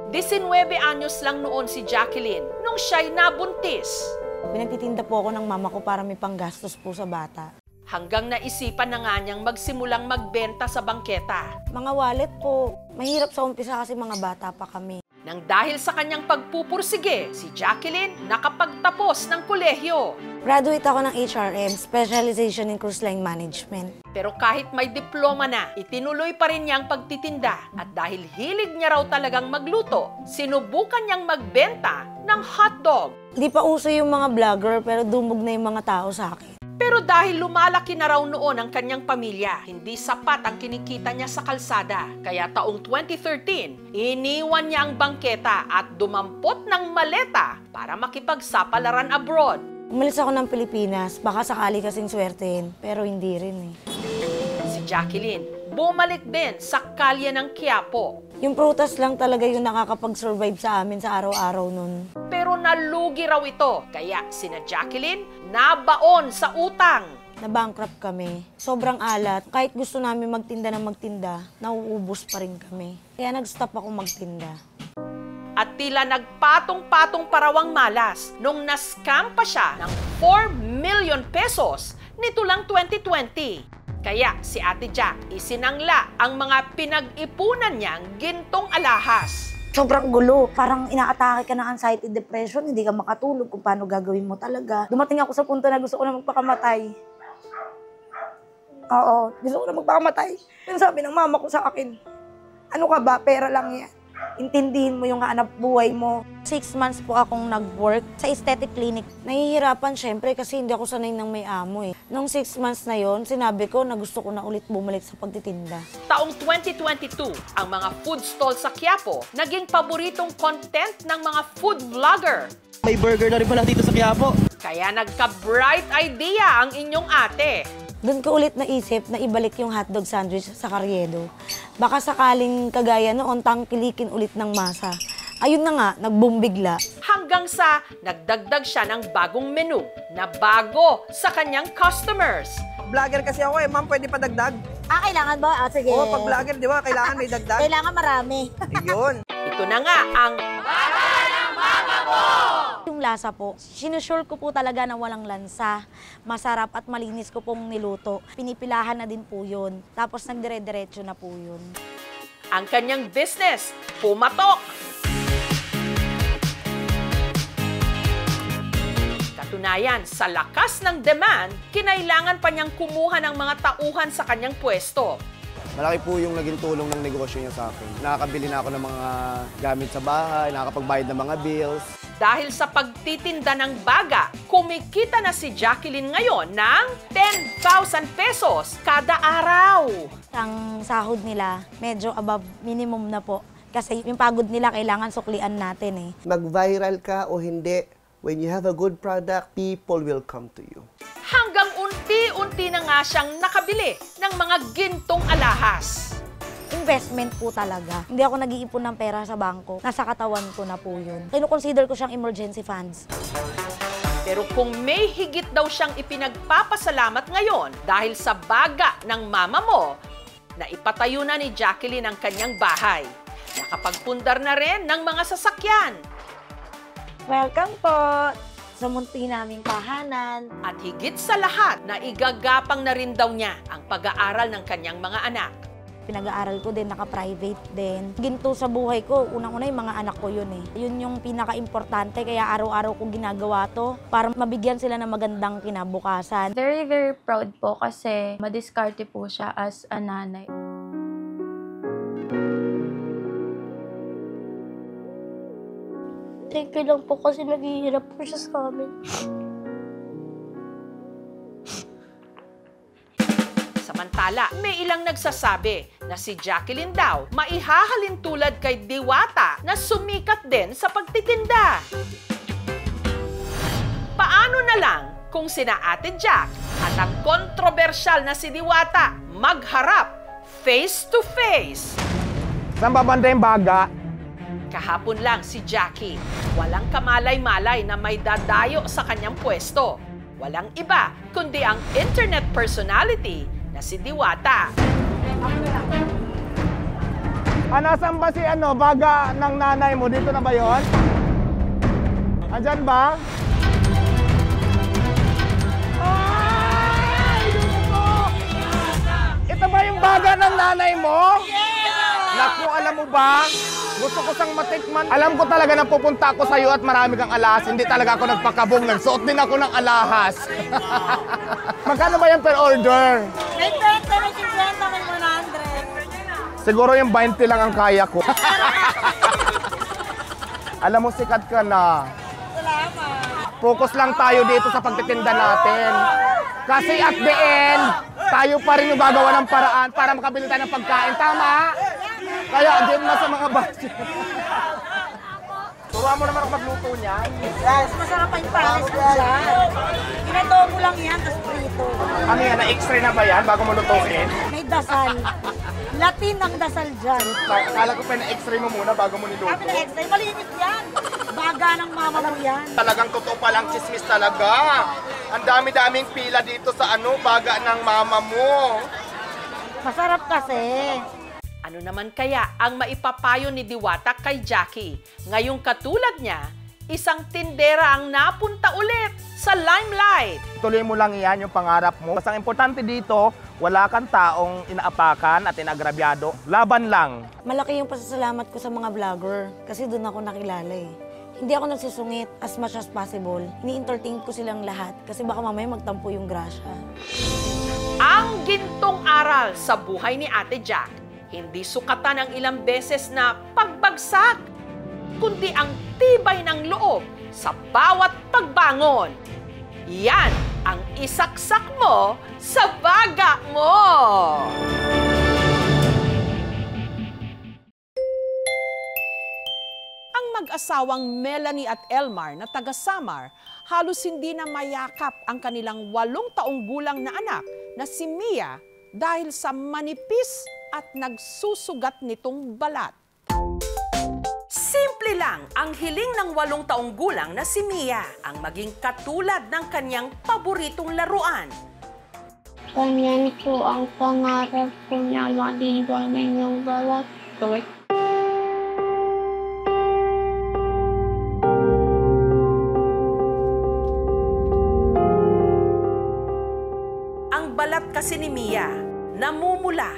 Speaker 2: 19 anyos lang noon si Jacqueline nung siya'y nabuntis.
Speaker 12: Pinagtitinda po ako ng mama ko para may panggastos po sa bata.
Speaker 2: Hanggang naisipan na nga niyang magsimulang magbenta sa bangketa.
Speaker 12: Mga wallet po. Mahirap sa umpisa kasi mga bata pa kami.
Speaker 2: Nang dahil sa kanyang pagpupursige, si Jacqueline nakapagtapos ng kolehiyo.
Speaker 12: Graduate ako ng HRM, Specialization in Cruise Line Management.
Speaker 2: Pero kahit may diploma na, itinuloy pa rin niyang pagtitinda. At dahil hilig niya raw talagang magluto, sinubukan niyang magbenta ng hotdog.
Speaker 12: Hindi pa uso yung mga vlogger pero dumog na yung mga tao sa akin.
Speaker 2: Pero dahil lumalaki na raw noon ang kanyang pamilya, hindi sapat ang kinikita niya sa kalsada. Kaya taong 2013, iniwan niya ang bangketa at dumampot ng maleta para makipagsapalaran abroad.
Speaker 12: Umalis ako ng Pilipinas, baka sakali kasing swertein, pero hindi rin eh.
Speaker 2: Si Jacqueline, bumalik din sa kalye ng Quiapo.
Speaker 12: Yung prutas lang talaga yung nakakapag-survive sa amin sa araw-araw nun.
Speaker 2: Pero nalugi raw ito, kaya sina Jacqueline nabaon sa utang.
Speaker 12: Na-bankrupt kami. Sobrang alat. Kahit gusto namin magtinda ng magtinda, nauubos pa rin kami. Kaya nag-stop ako magtinda.
Speaker 2: At tila nagpatong-patong parawang malas nung na-scam pa siya ng 4 million pesos nito lang 2020. Kaya si Ate Jack isinangla ang mga pinag-ipunan niyang gintong alahas.
Speaker 12: Sobrang gulo. Parang inaatake ka ng anxiety depression, hindi ka makatulog kung paano gagawin mo talaga. Dumating ako sa punto na gusto ko na magpakamatay. Oo, gusto ko na magpakamatay. Pero sabi ng mama ko sa akin, ano ka ba? Pera lang yan. Intindihin mo yung hanap buhay mo. 6 months po akong nag-work sa aesthetic clinic. Nahihirapan syempre kasi hindi ako sanay ng may amo eh. Nung 6 months na yon, sinabi ko na gusto ko na ulit bumalik sa pagtitinda.
Speaker 2: Taong 2022, ang mga food stall sa Quiapo naging paboritong content ng mga food vlogger.
Speaker 11: May burger na rin pala dito sa Quiapo.
Speaker 2: Kaya nagka-bright idea ang inyong ate.
Speaker 12: Doon ko ulit naisip na ibalik yung hotdog sandwich sa Carriedo. Baka sakaling kagaya noon, tangkilikin ulit ng masa. Ayun na nga, nag-boom bigla.
Speaker 2: Hanggang sa nagdagdag siya ng bagong menu na bago sa kanyang customers.
Speaker 5: Vlogger kasi ako eh. Ma'am, pwede pa dagdag?
Speaker 12: Kailangan ba? Sige.
Speaker 5: Oo, pag vlogger, di ba? Kailangan may dagdag.
Speaker 12: Kailangan marami.
Speaker 5: Ayun.
Speaker 2: Ito na nga ang
Speaker 12: Yung lasa po, sinusure ko po talaga na walang lansa. Masarap at malinis ko pong niluto. Pinipilahan na din po yun. Tapos nagdire-diretso na po yun.
Speaker 2: ang kanyang business pumatok. Katunayan, sa lakas ng demand, kinailangan pa niyang kumuha ng mga tauhan sa kanyang pwesto.
Speaker 13: Malaki po yung naging tulong ng negosyo niya sa akin. Nakakabili na ako ng mga gamit sa bahay, nakakapagbayad ng mga bills.
Speaker 2: Dahil sa pagtitinda ng baga, kumikita na si Jacqueline ngayon ng 10,000 pesos kada araw.
Speaker 12: Ang sahod nila, medyo above minimum na po. Kasi yung pagod nila, kailangan suklian natin eh.
Speaker 14: Mag-viral ka o hindi, when you have a good product, people will come to you.
Speaker 2: Hanggang unti-unti na nga siyang nakabili ng mga gintong alahas.
Speaker 12: Investment po talaga. Hindi ako nag-iipon ng pera sa bangko. Nasa katawan ko na po yun. Kino-consider ko siyang emergency funds.
Speaker 2: Pero kung may higit daw siyang ipinagpapasalamat ngayon dahil sa baga ng mama mo, na ipatayo na ni Jacqueline ang kanyang bahay. Nakapagpundar na rin ng mga sasakyan.
Speaker 12: Welcome po sa munti naming tahanan.
Speaker 2: At higit sa lahat, na igagapang na rin daw niya ang pag-aaral ng kanyang mga anak.
Speaker 12: Pinag-aaral ko din, naka-private din. Ginto sa buhay ko, unang-una yung mga anak ko yun eh. Yun yung pinaka-importante, kaya araw-araw ko ginagawa to para mabigyan sila ng magandang kinabukasan.
Speaker 15: Very, very proud po kasi madiskarte po siya as a nanay.
Speaker 17: Thank you lang po kasi naghihirap po siya sa amin.
Speaker 2: Samantala, may ilang nagsasabi na si Jacqueline daw maihahalin tulad kay Diwata na sumikat din sa pagtitinda. Paano na lang kung sina Ate Jack at ang kontrobersyal na si Diwata magharap face to face?
Speaker 20: Saan babanda yung baga?
Speaker 2: Kahapon lang si Jackie, walang kamalay-malay na may dadayo sa kanyang pwesto. Walang iba kundi ang internet personality na si Diwata.
Speaker 20: Nasaan ba si baga ng nanay mo? Dito na ba yon? Andyan ba? Ay! Dito! Ito ba yung baga ng nanay mo? Naku, alam mo ba? Gusto ko sang matikman. Alam ko talaga na pupunta ako sa'yo at marami kang alahas. Hindi talaga ako nagpakabong. Nagsuot din ako ng alahas. Magkano ba yan per order?
Speaker 17: May 30, may 50, may 100.
Speaker 20: Siguro yung 20 lang ang kaya ko. Alam mo, sikat ka na.
Speaker 17: Salamat.
Speaker 20: Focus lang tayo dito sa pagtitinda natin. Kasi at the end, tayo pa rin yung gagawa ng paraan para makabili tayo ng pagkain. Tama? Kaya din na sa mga baso. Turuan mo naman ako magluto niya.
Speaker 17: Yes, masarap pa yung pares ko dyan. Inadobo lang yan, tas prito.
Speaker 20: Ano yan, na-extra na ba yan bago mo lutuin?
Speaker 17: May dasal. Latin ang dasal dyan.
Speaker 20: Kala ko pa na-extra mo muna bago mo niluto.
Speaker 17: Kami na-extra, malinis yan. Baga ng mama mo yan.
Speaker 20: Talagang totoo palang chismis talaga. Ang dami-daming pila dito sa baga ng mama mo.
Speaker 17: Masarap kasi.
Speaker 2: Ano naman kaya ang maipapayo ni Diwata kay Jackie? Ngayong katulad niya, isang tindera ang napunta ulit sa limelight.
Speaker 20: Tuloy mo lang yan yung pangarap mo. Basta ang importante dito, wala kang taong inaapakan at inagrabyado. Laban lang.
Speaker 12: Malaki yung pasasalamat ko sa mga vlogger kasi doon ako nakilala eh. Hindi ako nagsusungit as much as possible. Ini-entertain ko silang lahat kasi baka mamaya magtampo yung grasya.
Speaker 2: Ang gintong aral sa buhay ni Ate Jack, hindi sukatan ang ilang beses na pagbagsak, kundi ang tibay ng loob sa bawat pagbangon. Yan ang isaksak mo sa baga mo! Ang mag-asawang Melanie at Elmar na taga Samar, halos hindi na mayakap ang kanilang 8 taong gulang na anak na si Mia dahil sa manipis at nagsusugat nitong balat. Simple lang ang hiling ng 8 taong gulang na si Mia ang maging katulad ng kanyang paboritong laruan.
Speaker 4: Ganyan po ang pangarap ko na maliwanan yung balat ko.
Speaker 2: Ang balat kasi ni Mia, namumula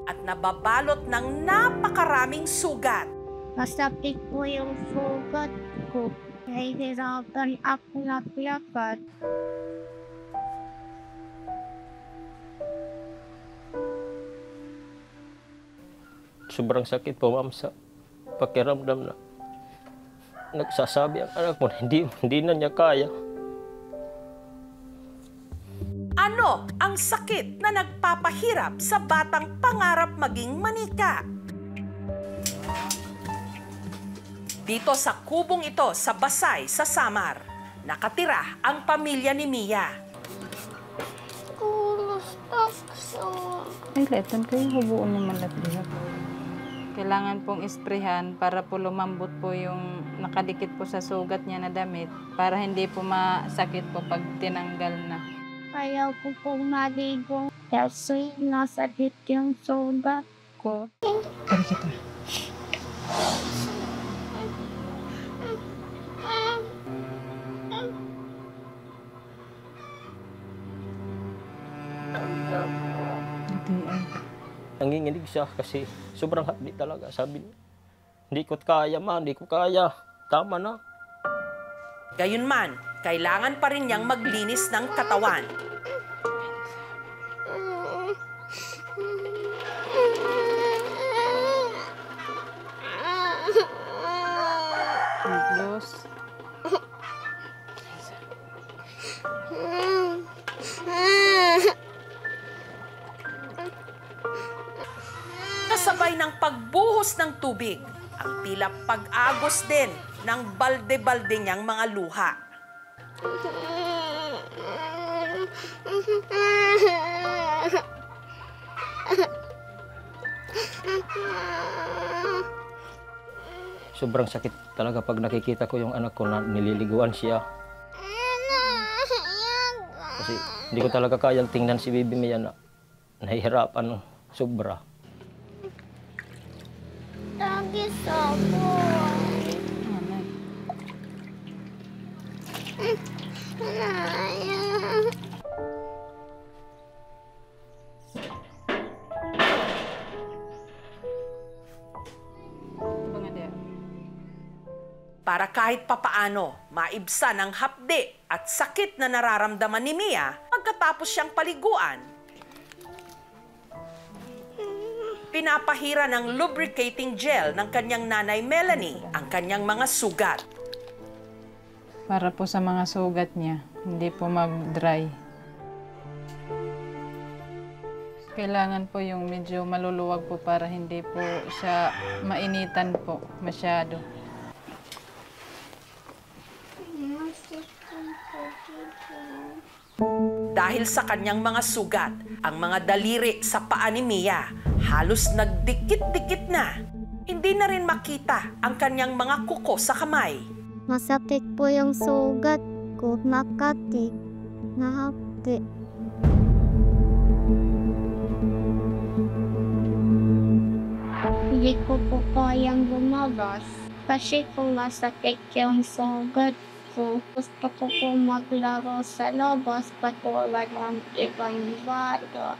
Speaker 2: at nababalot ng napakaraming sugat.
Speaker 4: Masakit po yung sugat ko. Nahihirapan ako maglakad.
Speaker 6: Sobrang sakit po, ma'am, sa pakiramdam na nagsasabi ang anak mo na hindi na niya kaya.
Speaker 2: Ano ang sakit na nagpapahirap sa batang pangarap maging manika? Dito sa kubong ito sa Basay, sa Samar, nakatira ang pamilya ni Mia.
Speaker 7: Ay, leton kayo, hubuon naman lahat. Kailangan pong isprehan para po lumambot po yung nakadikit po sa sugat niya na damit para hindi po masakit po pag tinanggal na.
Speaker 4: Ayaw ko pong maligo kasi nasakit yung sugat ko.
Speaker 7: Tara kita.
Speaker 6: Nanginginig siya kasi sobrang hapdi talaga. Sabi niya, hindi ko kaya, ma, hindi ko kaya. Tama na.
Speaker 2: Gayunman, kailangan pa rin niyang maglinis ng katawan.
Speaker 7: Plus.
Speaker 2: Kasabay ng pagbuhos ng tubig, ang tila pag-agos din ng balde-balde niyang mga luha.
Speaker 6: Sobrang sakit talaga pag nakikita ko yung anak ko na nililiguan siya. Kasi hindi ko talaga kayang tingnan si Baby Mia na nahihirapan sobra.
Speaker 4: Tagis ako.
Speaker 2: Para kahit papaano maibsan ang hapde at sakit na nararamdaman ni Mia pagkatapos siyang paliguan, pinapahira ng lubricating gel ng kanyang nanay Melanie ang kanyang mga sugat.
Speaker 7: Para po sa mga sugat niya, hindi po mag-dry. Kailangan po yung medyo maluluwag po para hindi po siya mainitan po masyado.
Speaker 2: Dahil sa kanyang mga sugat, ang mga daliri sa paa ni Mia halos nagdikit-dikit na. Hindi na rin makita ang kanyang mga kuko sa kamay.
Speaker 4: Masakit po yung sugat ko, Makati. Nakati. Hindi ko po kayang lumabas kasi kung masakit yung sugat ko, gusto ko po maglaro sa labas patulad ng ibang bata.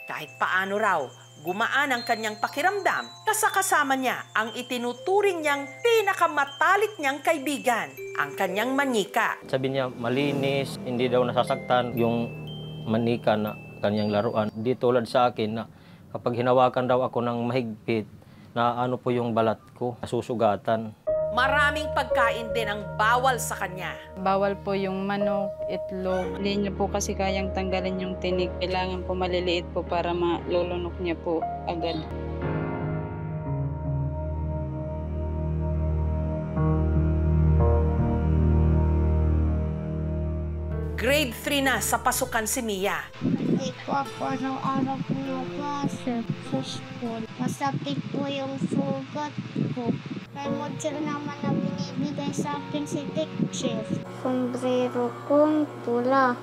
Speaker 2: Kahit paano raw, gumaan ang kanyang pakiramdam kasama niya ang itinuturing niyang pinakamatalik niyang kaibigan, ang kanyang manika.
Speaker 6: Sabi niya, malinis, hindi daw nasasaktan yung manika na kanyang laruan. Di tulad sa akin na kapag hinawakan daw ako ng mahigpit, na ano po yung balat ko, nasusugatan.
Speaker 2: Maraming pagkain din ang bawal sa kanya.
Speaker 7: Bawal po yung manok, itlog. Hindi niya po kasi kayang tanggalin yung tinik. Kailangan po maliliit po para malulunok niya po agad.
Speaker 2: Grade 3 na sa pasukan si Mia.
Speaker 4: Hindi po ako araw-araw pumapasok sa school. Masakit po yung sugat ko. May module naman na binibigay sa akin si teacher. Sombrero kong pula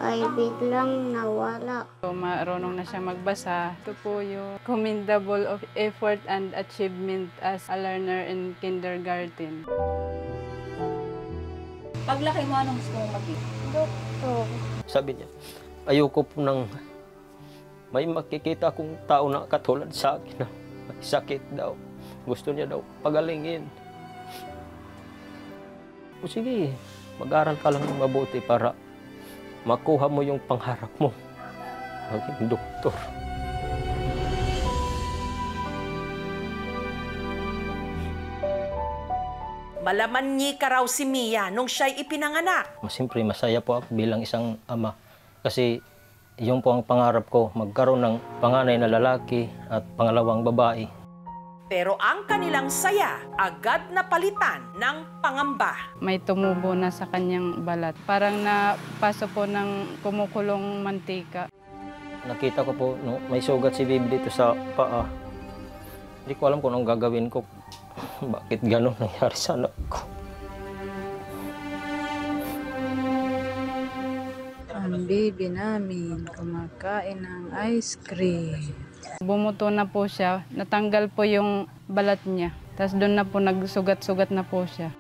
Speaker 4: ay biglang nawala.
Speaker 7: So, marunong na siya magbasa. Ito po yung commendable of effort and achievement as a learner in kindergarten.
Speaker 17: Paglaki mo, anong gusto mong maging?
Speaker 4: Doktor.
Speaker 6: Sabi niya, ayoko po nang may makikita akong tao na katulad sa akin na may sakit daw. Gusto niya daw pagalingin. O sige, mag-aral ka lang ng mabuti para makuha mo yung pangarap mo. Maging doktor.
Speaker 2: Malamannyika raw si Mia nung siya'y ipinanganak.
Speaker 6: Siyempre, masaya po ako bilang isang ama. Kasi yun po ang pangarap ko, magkaroon ng panganay na lalaki at pangalawang babae.
Speaker 2: Pero ang kanilang saya, agad na palitan ng pangamba.
Speaker 7: May tumubo na sa kanyang balat. Parang napaso po ng kumukulong mantika.
Speaker 6: Nakita ko po, no, may sugat si baby dito sa paa. Hindi ko alam kung anong gagawin ko. Bakit gano'n nangyari sa anak ko?
Speaker 7: Ang baby namin kumakain ng ice cream. Bumuto na po siya, natanggal po yung balat niya. Tapos doon na po nagsugat-sugat na po siya.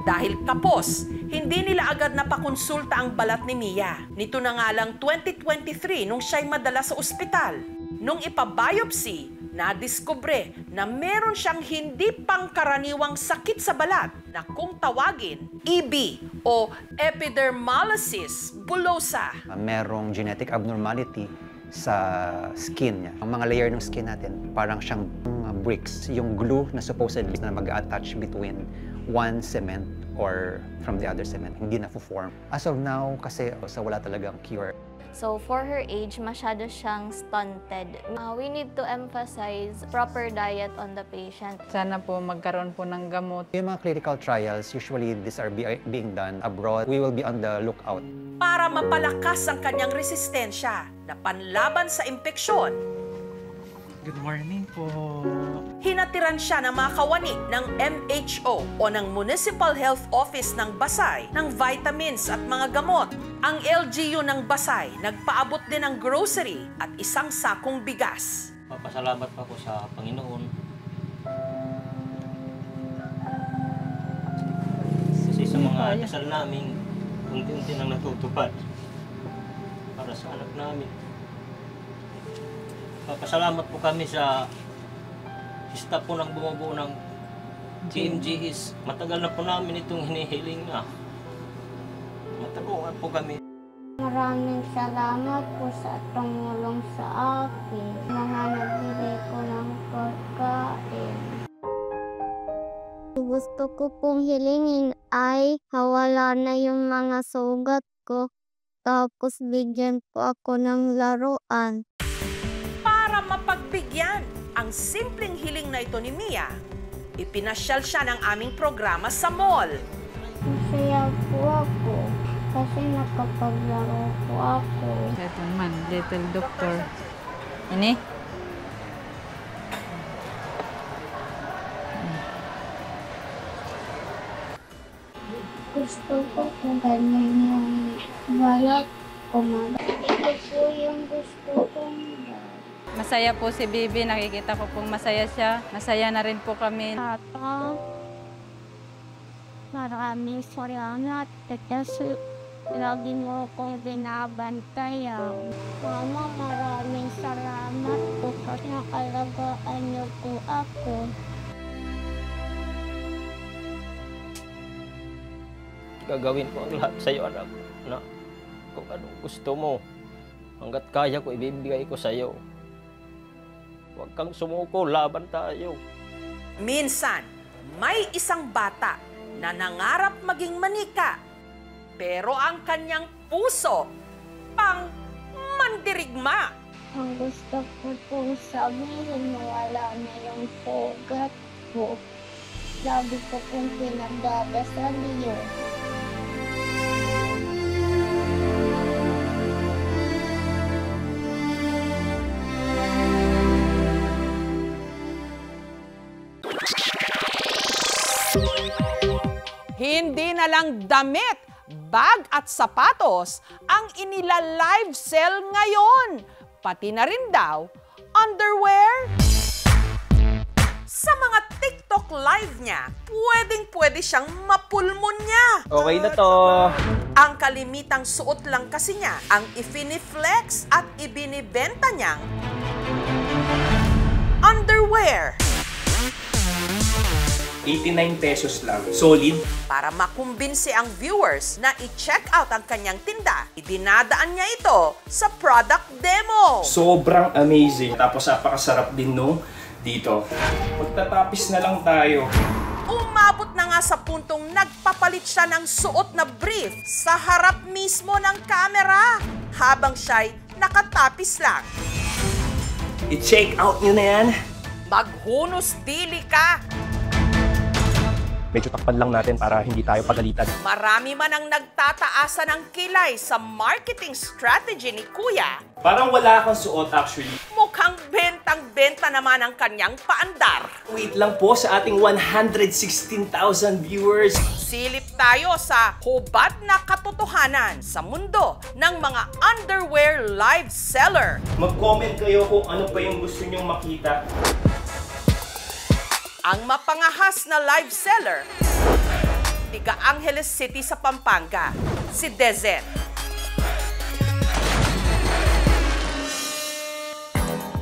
Speaker 2: Dahil kapos, hindi nila agad napakonsulta ang balat ni Mia. Nito na nga lang 2023 nung siya'y madala sa ospital. Nung ipabiopsy, nadiskubre na meron siyang hindi pangkaraniwang sakit sa balat na kung tawagin EB o epidermolysis bullosa.
Speaker 3: Merong genetic abnormality sa skin niya. Ang mga layer ng skin natin, parang siyang bricks. Yung glue na supposedly na mag-attach between one cement or from the other cement, hindi na form. As of now, kasi wala talagang cure.
Speaker 15: So for her age, masyado siyang stunted. We need to emphasize proper diet on the patient.
Speaker 7: Sana po magkaroon po ng gamot.
Speaker 3: Yung mga clinical trials, usually these are being done abroad. We will be on the lookout.
Speaker 2: Para mapalakas ang kanyang resistensya na panlaban sa impeksyon.
Speaker 9: Good morning po.
Speaker 2: Hinatiran siya ng mga kawani ng MHO o ng Municipal Health Office ng Basay ng vitamins at mga gamot. Ang LGU ng Basay nagpaabot din ng grocery at isang sakong bigas.
Speaker 6: Papasalamat pa ko sa Panginoon. Kasi sa mga dasal namin, unti-unti nang natutupad para sa anak namin. Papasalamat po kami sa staff po ng bumubuo ng GMGs. Matagal na po namin itong hinihiling na matulungan po kami.
Speaker 4: Maraming salamat po sa tumulong sa akin. Mga nagbili ko ng pagkain. Gusto ko pong hilingin ay hawala na yung mga sugat ko. Tapos bigyan po ako ng laruan.
Speaker 2: Para mapagbigyan ang simpleng hiling na ito ni Mia, ipinasyal siya ng aming programa sa mall.
Speaker 4: Masaya po ako kasi nakapaglaro po ako.
Speaker 7: Ito man, little doctor. Ini?
Speaker 4: Gusto ko kung ganyan yung balat ko. Ito po yung gusto kong
Speaker 7: Masaya po si Bibi, nakikita ko pong masaya siya. Masaya na rin po kami.
Speaker 4: Tata, maraming salamat kasi lagi mo akong binabantayan. Mama, maraming salamat po kasi nakalagaan niyo po ako.
Speaker 6: Gagawin ko ang lahat sa iyo, anak, na kung anong gusto mo. Hanggat kaya ko, ibibigay ko sa iyo. Huwag kang sumuko, laban tayo.
Speaker 2: Minsan, may isang bata na nangarap maging manika, pero ang kanyang puso pang mandirigma.
Speaker 4: Ang gusto ko pong sabihin na wala na yung sugat ko. Sabi ko pong pinagdadasal yun.
Speaker 2: Hindi na lang damit, bag at sapatos ang inila-live sell ngayon. Pati na rin daw, underwear. Sa mga TikTok live niya, pwedeng-pwede siyang mapulmonya.
Speaker 11: Okay na to.
Speaker 2: Ang kalimitang suot lang kasi niya ang ifiniflex at ibinibenta niyang underwear.
Speaker 8: 89 pesos lang. Solid.
Speaker 2: Para makumbinsi ang viewers na i-check out ang kanyang tinda, idinadaan niya ito sa product demo.
Speaker 8: Sobrang amazing. Tapos napakasarap din no dito. Magtatapis na lang tayo.
Speaker 2: Umabot na nga sa puntong nagpapalit siya ng suot na brief sa harap mismo ng camera habang siya'y nakatapis lang.
Speaker 8: I-check out nyo na yan.
Speaker 2: Maghunos dili ka!
Speaker 8: Medyo takpan lang natin para hindi tayo pagalitan.
Speaker 2: Marami man ang nagtataasa ng kilay sa marketing strategy ni Kuya.
Speaker 8: Parang wala kang suot actually.
Speaker 2: Mukhang bentang-benta naman ang kanyang paandar.
Speaker 8: Wait lang po sa ating 116,000 viewers.
Speaker 2: Silip tayo sa hubad na katotohanan sa mundo ng mga underwear live seller.
Speaker 8: Mag-comment kayo kung ano pa yung gusto nyong makita.
Speaker 2: Ang mapangahas na live seller, tiga Angeles City sa Pampanga, si Dezen.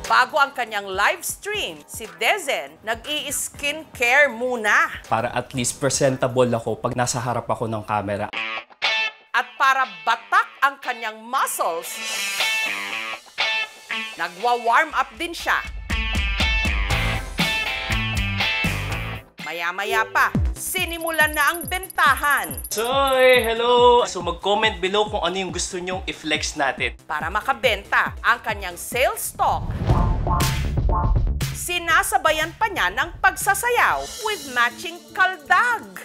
Speaker 2: Bago ang kanyang live stream, si Dezen nag-i-skincare muna.
Speaker 8: Para at least presentable ako pag nasa harap ako ng camera.
Speaker 2: At para batak ang kanyang muscles, nagwa-warm up din siya. Maya-maya pa, sinimulan na ang bentahan.
Speaker 8: Soy, hello! So mag-comment below kung ano yung gusto nyong i-flex natin.
Speaker 2: Para makabenta ang kanyang sales stock, sinasabayan pa niya ng pagsasayaw with matching kaldag.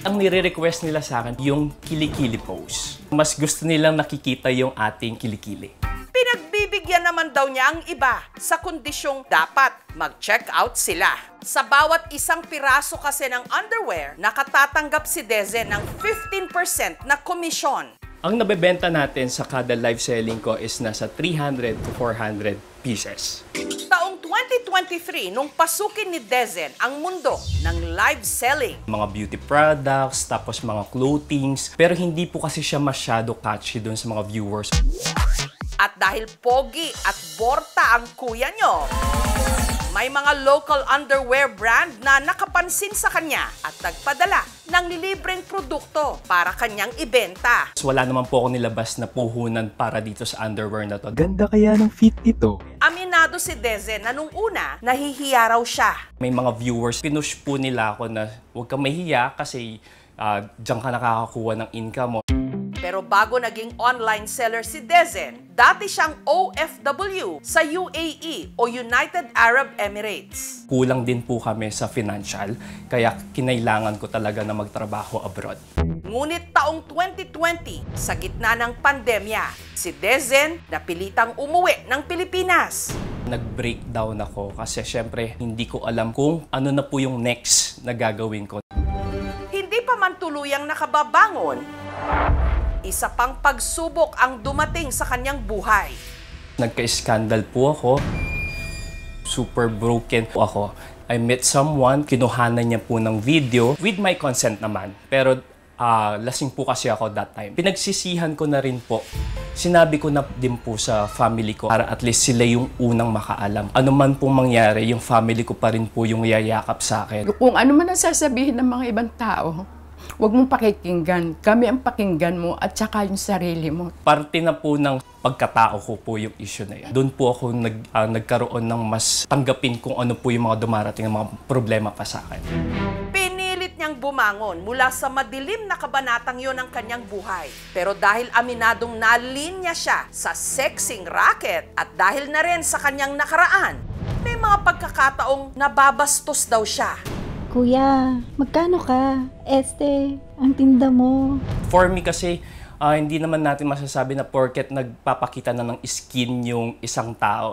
Speaker 8: Ang nire-request nila sa akin yung kilikili pose. Mas gusto nilang nakikita yung ating kilikili.
Speaker 2: Pinagbibigyan naman daw niya ang iba sa kondisyong dapat mag-check out sila. Sa bawat isang piraso kasi ng underwear, nakatatanggap si Dezen ng 15% na komisyon.
Speaker 8: Ang nabebenta natin sa kada live selling ko is nasa 300 to 400 pieces.
Speaker 2: Taong 2023, nung pasukin ni Dezen ang mundo ng live selling.
Speaker 8: Mga beauty products, tapos mga clothings, pero hindi po kasi siya masyado catchy dun sa mga viewers.
Speaker 2: At dahil pogi at borta ang kuya nyo, may mga local underwear brand na nakapansin sa kanya at nagpadala ng libreng produkto para kanyang ibenta.
Speaker 8: So, wala naman po ako nilabas na puhunan para dito sa underwear na to. Ganda kaya ng fit ito.
Speaker 2: Aminado si Dezen na nung una, nahihiya raw siya.
Speaker 8: May mga viewers, pinush po nila ako na huwag kang mahiya kasi diyan ka nakakakuha ng income mo.
Speaker 2: Pero bago naging online seller si Dezen, dati siyang OFW sa UAE o United Arab Emirates.
Speaker 8: Kulang din po kami sa financial, kaya kinailangan ko talaga na magtrabaho abroad.
Speaker 2: Ngunit taong 2020, sa gitna ng pandemya, si Dezen napilitang umuwi ng Pilipinas.
Speaker 8: Nag-breakdown ako kasi syempre hindi ko alam kung ano na po yung next na gagawin ko.
Speaker 2: Hindi pa man tuluyang nakababangon, isa pang pagsubok ang dumating sa kanyang buhay.
Speaker 8: Nagka-scandal po ako. Super broken po ako. I met someone, kinuhanan niya po ng video with my consent naman. Pero lasing po kasi ako that time. Pinagsisihan ko na rin po. Sinabi ko na din po sa family ko para at least sila yung unang makaalam. Ano man pong mangyari, yung family ko pa rin po yung yayakap sa akin.
Speaker 16: Kung ano man ang sasabihin ng mga ibang tao, huwag mong pakikinggan. Kami ang pakinggan mo at saka yung sarili mo.
Speaker 8: Parte na po ng pagkatao ko po yung issue na yan. Doon po ako nagkaroon ng mas tanggapin kung ano po yung mga dumarating ng mga problema pa sa akin.
Speaker 2: Pinilit niyang bumangon mula sa madilim na kabanatang yon ng kanyang buhay. Pero dahil aminadong nalinya siya sa sexing racket at dahil na rin sa kanyang nakaraan, may mga pagkakataong nababastos daw siya.
Speaker 19: Kuya, magkano ka? Ang tinda mo.
Speaker 8: For me kasi, Hindi naman natin masasabi na porket nagpapakita na ng skin yung isang tao,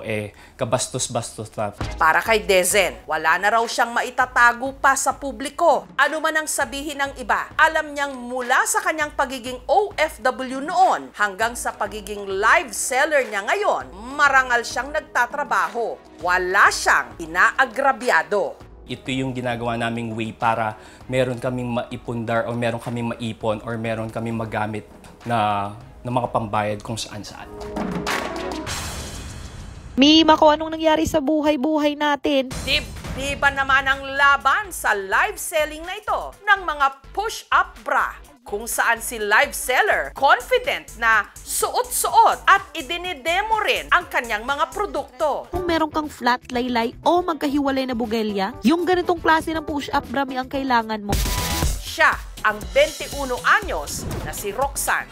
Speaker 8: kabastos-bastos na.
Speaker 2: Para kay Dezen, wala na raw siyang maitatago pa sa publiko. Ano man ang sabihin ng iba, alam niyang mula sa kanyang pagiging OFW noon hanggang sa pagiging live seller niya ngayon, marangal siyang nagtatrabaho. Wala siyang inaagrabyado.
Speaker 8: Ito yung ginagawa naming way para meron kaming maipundar o meron kaming maipon or meron kaming magamit na mga pambayad kung saan-saan.
Speaker 18: Mima, kung anong nangyari sa buhay-buhay natin.
Speaker 2: Dibdiban naman ang laban sa live selling na ito ng mga push-up bra. Kung saan si live seller confident na suot-suot at idinidemo rin ang kanyang mga produkto.
Speaker 18: Kung meron kang flat laylay o magkahiwalay na bugelya, yung ganitong klase ng push-up bra ang kailangan mo.
Speaker 2: Siya ang 21 anyos na si Roxanne.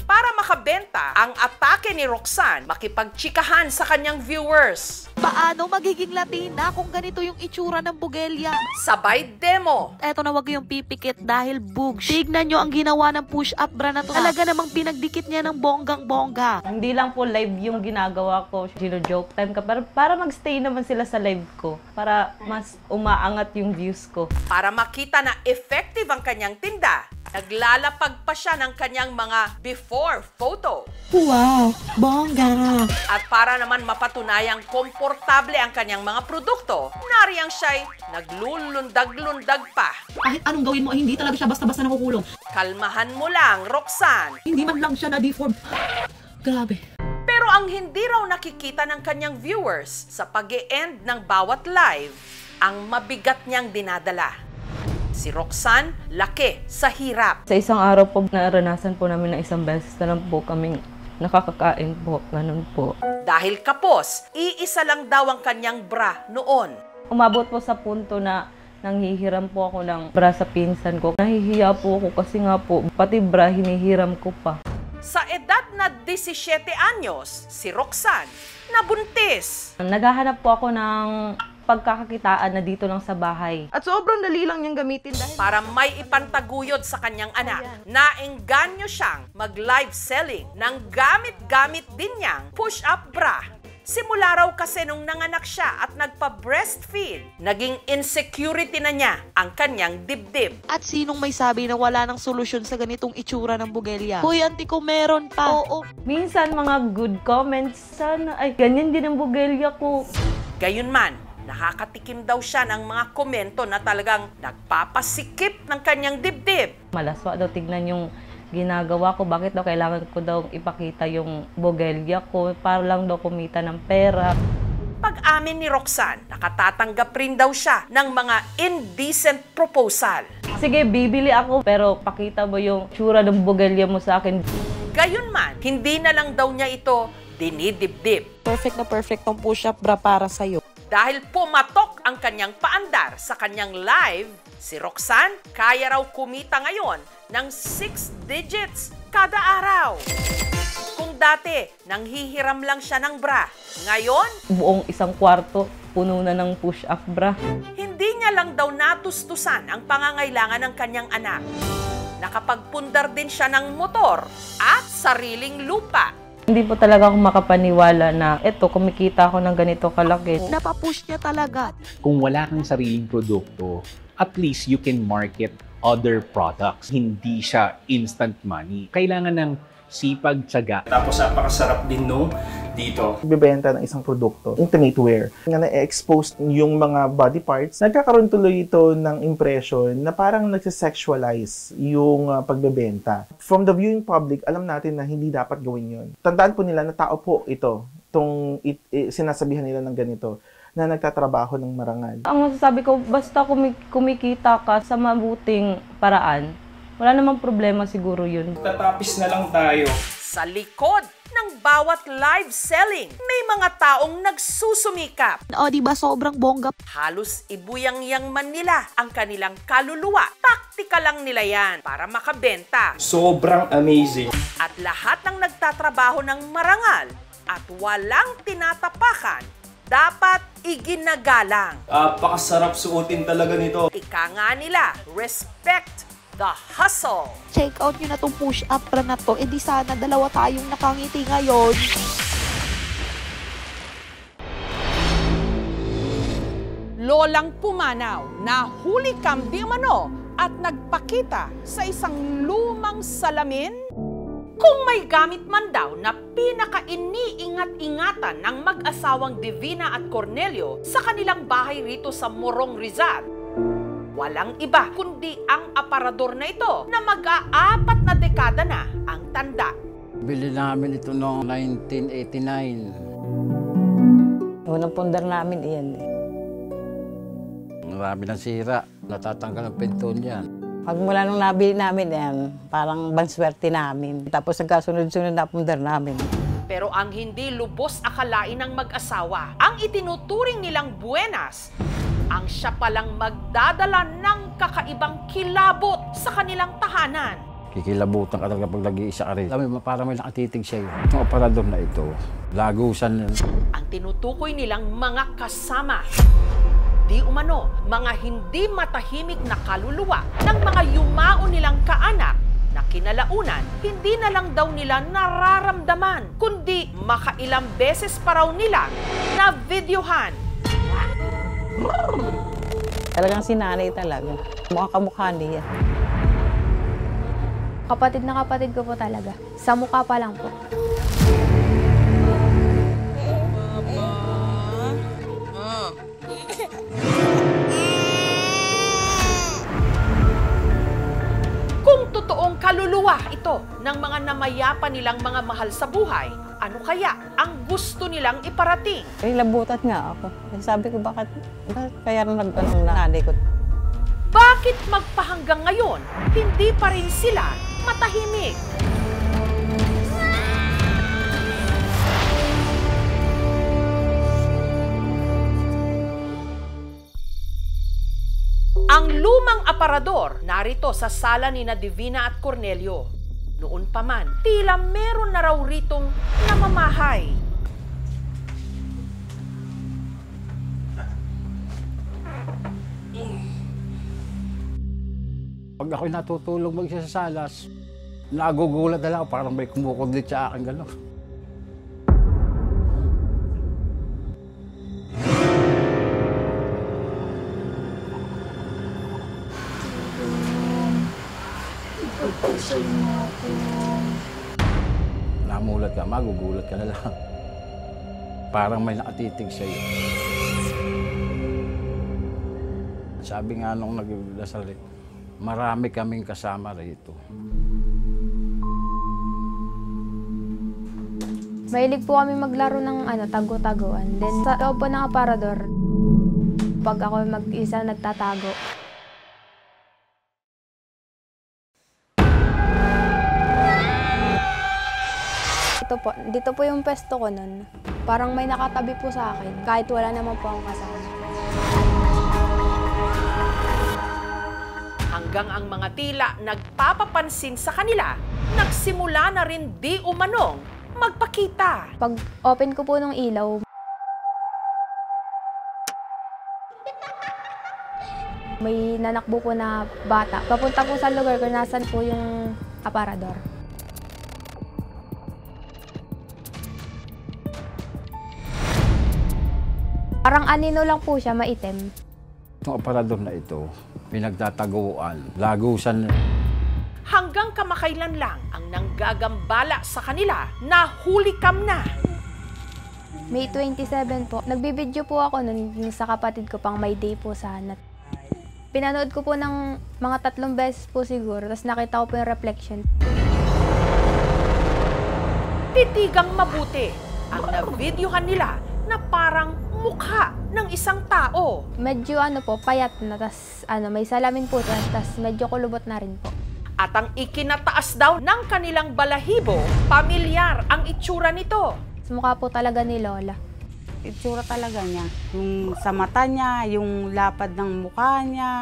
Speaker 2: Para makabenta, ang atake ni Roxanne, makipagtsikahan sa kanyang viewers.
Speaker 18: Paano magiging Latina kung ganito yung itsura ng bugelya?
Speaker 2: Sabay demo.
Speaker 18: Eto na, wag yung pipikit dahil bugs. Tignan nyo ang ginawa ng push-up bra na to. Talaga namang pinagdikit niya ng bonggang-bongga.
Speaker 19: Hindi lang po live yung ginagawa ko. Gino-joke time ka para mag-stay naman sila sa live ko. Para mas umaangat yung views ko.
Speaker 2: Para makita na effective ang kanyang tinda, naglalapag pa siya ng kanyang mga before photo.
Speaker 18: Wow, bongga!
Speaker 2: At para naman mapatunayang komportable ang kanyang mga produkto, nariyang siya'y naglulundag-lundag pa.
Speaker 18: Kahit anong gawin mo ay hindi talaga siya basta-basta nakukulong.
Speaker 2: Kalmahan mo lang, Roxanne.
Speaker 18: Hindi man lang siya na-deform. Grabe.
Speaker 2: Pero ang hindi raw nakikita ng kanyang viewers sa pag-e-end ng bawat live, ang mabigat niyang dinadala. Si Roxanne, laki sa hirap.
Speaker 19: Sa isang araw po, naranasan po namin na isang beses na lang po kaming nakakakain po. Ganun po.
Speaker 2: Dahil kapos, iisa lang daw ang kanyang bra noon.
Speaker 19: Umabot po sa punto na nanghihiram po ako ng bra sa pinsan ko. Nahihiya po ako kasi nga po, pati bra hinihiram ko pa.
Speaker 2: Sa edad na 17 anyos, si Roxanne nabuntis.
Speaker 19: Naghahanap po ako ng pagkakakitaan na dito lang sa bahay.
Speaker 18: At sobrang dali lang niyang gamitin dahil
Speaker 2: para may ipantaguyod sa kanyang anak. Naengganyo siyang mag-live selling ng gamit-gamit din niyang push-up bra. Simula raw kasi nung nanganak siya at nagpa-breastfeed, naging insecurity na niya ang kanyang dibdib.
Speaker 18: At sinong may sabi na wala nang solusyon sa ganitong itsura ng bugelya? Hoy, auntie ko, meron pa. Oo.
Speaker 19: Minsan mga good comments, sana ay ganyan din ang bugelya ko.
Speaker 2: Gayunman, nakakatikim daw siya ng mga komento na talagang nagpapasikip ng kanyang dibdib.
Speaker 19: Malaswa daw tignan yung ginagawa ko. Bakit daw kailangan ko daw ipakita yung bugelya ko para lang daw kumita ng pera.
Speaker 2: Pag-amin ni Roxanne, nakatatanggap rin daw siya ng mga indecent proposal.
Speaker 19: Sige, bibili ako pero pakita mo yung tsura ng bugelya mo sa akin.
Speaker 2: Gayunman, hindi na lang daw niya ito dinidibdib.
Speaker 18: Perfect na perfect tong push-up bra para sa'yo.
Speaker 2: Dahil pumatok ang kanyang paandar sa kanyang live, si Roxanne kaya raw kumita ngayon ng 6 digits kada araw. Kung dati, nanghihiram lang siya ng bra, ngayon,
Speaker 19: buong isang kwarto, puno na ng push-up bra.
Speaker 2: Hindi niya lang daw natustusan ang pangangailangan ng kanyang anak. Nakapagpundar din siya ng motor at sariling lupa.
Speaker 19: Hindi po talaga ako makapaniwala na eto, kumikita ako ng ganito kalaki.
Speaker 18: Napapush niya talaga.
Speaker 21: Kung wala kang sariling produkto, at least you can market other products. Hindi siya instant money. Kailangan ng sipag, tiyaga.
Speaker 8: Tapos napakasarap din no dito.
Speaker 22: Bibenta ng isang produkto, intimate wear. Nga na-expose yung mga body parts, nagkakaroon tuloy ito ng impression na parang nagsisexualize yung pagbebenta. From the viewing public, alam natin na hindi dapat gawin yun. Tandaan po nila na tao po ito, sinasabihan nila ng ganito, na nagtatrabaho ng marangal.
Speaker 19: Ang masasabi ko, basta kumikita ka sa mabuting paraan, wala namang problema siguro yun.
Speaker 8: Tatapis na lang tayo.
Speaker 2: Sa likod ng bawat live selling, may mga taong nagsusumikap.
Speaker 18: O, diba sobrang bongga?
Speaker 2: Halos ibuyang-yang man nila ang kanilang kaluluwa. Taktika lang nila yan para makabenta.
Speaker 8: Sobrang amazing.
Speaker 2: At lahat ng nagtatrabaho ng marangal at walang tinatapakan, dapat iginagalang.
Speaker 8: Pakasarap suotin talaga nito.
Speaker 2: Ika nga nila, respect The Hustle.
Speaker 18: Check out nyo na tong push-up bra na to. Eh di sana dalawa tayong nakangiti ngayon.
Speaker 2: Lolang pumanaw na huli cam di umano at nagpakita sa isang lumang salamin. Kung may gamit man daw na pinaka-iniingat-ingatan ng mag-asawang Divina at Cornelio sa kanilang bahay rito sa Morong, Rizal, walang iba kundi ang aparador na ito na mag-aapat na dekada na ang tanda.
Speaker 1: Bili namin ito noong 1989.
Speaker 10: Unang pundar namin iyan.
Speaker 1: Marami ng sira. Natatanggal ang pinto niyan.
Speaker 10: Pag mula nung nabili namin yan, parang banswerte namin. Tapos nagkasunod-sunod na pundar namin.
Speaker 2: Pero ang hindi lubos akalain ng mag-asawa, ang itinuturing nilang buenas, ang siya palang magdadala ng kakaibang kilabot sa kanilang tahanan.
Speaker 1: Kikilabutan ka talaga pag nag-iisa ka rin. Alam mo, parang may nakatitig sa'yo. Ang aparador na ito, lagusan.
Speaker 2: Ang tinutukoy nilang mga kasama, di umano, mga hindi matahimik na kaluluwa ng mga yumao nilang kaanak na kinalaunan, hindi na lang daw nila nararamdaman, kundi makailang beses pa raw nila na videohan.
Speaker 10: Talagang sinanay talaga. Mukhang kamukha niya.
Speaker 23: Kapatid na kapatid ko po talaga. Sa mukha pa lang po.
Speaker 2: Kung totoong kaluluwa ito ng mga namayapa nilang mga mahal sa buhay, ano kaya ang gusto nilang iparating?
Speaker 10: Labutat nga ako. Sabi ko, bakit kaya nag-anong nanay ko?
Speaker 2: Bakit magpahanggang ngayon, hindi pa rin sila matahimik? Ang lumang aparador narito sa sala ni na Divina at Cornelio. Noon pa man, tila meron na raw ritong namamahay.
Speaker 1: Pag ako'y natutulog mag-isa sa salas, nagugulat na lang ako, parang may kumukundit sa akin gano'n. Namulat ka, magugulat ka na lang. Parang may nakatitig sa'yo. Sabi nga nung nagdasal, marami kaming kasama rito.
Speaker 23: Mahilig po kami maglaro ng tago-taguan. Then sa loob po ng aparador, pag ako mag-isa nagtatago. Dito po yung pesto ko nun. Parang may nakatabi po sa akin, kahit wala naman po akong kasama.
Speaker 2: Hanggang ang mga tila nagpapapansin sa kanila, nagsimula na rin di umanong magpakita.
Speaker 23: Pag open ko po ng ilaw, may nanakbo po na bata. Papunta po sa lugar kung nasan po yung aparador. Parang anino lang po siya, maitim.
Speaker 1: Itong aparador na ito, pinagtataguan, lagusan.
Speaker 2: Hanggang kamakailan lang ang nanggagambala sa kanila na huli cam na.
Speaker 23: May 27 po. Nagbibideo po ako nun sa kapatid ko pang may day po sana. Pinanood ko po ng mga 3 beses po siguro, tapos nakita ko po yung reflection.
Speaker 2: Titigang mabuti ang na-videohan nila na parang mukha ng isang tao.
Speaker 23: Medyo payat na, tas may salamin po, tas medyo kulubot na rin po.
Speaker 2: At ang ikinataas daw ng kanilang balahibo, pamilyar ang itsura nito.
Speaker 23: Mukha po talaga ni Lola.
Speaker 24: Itsura talaga niya. Yung sa mata niya, yung lapad ng mukha niya.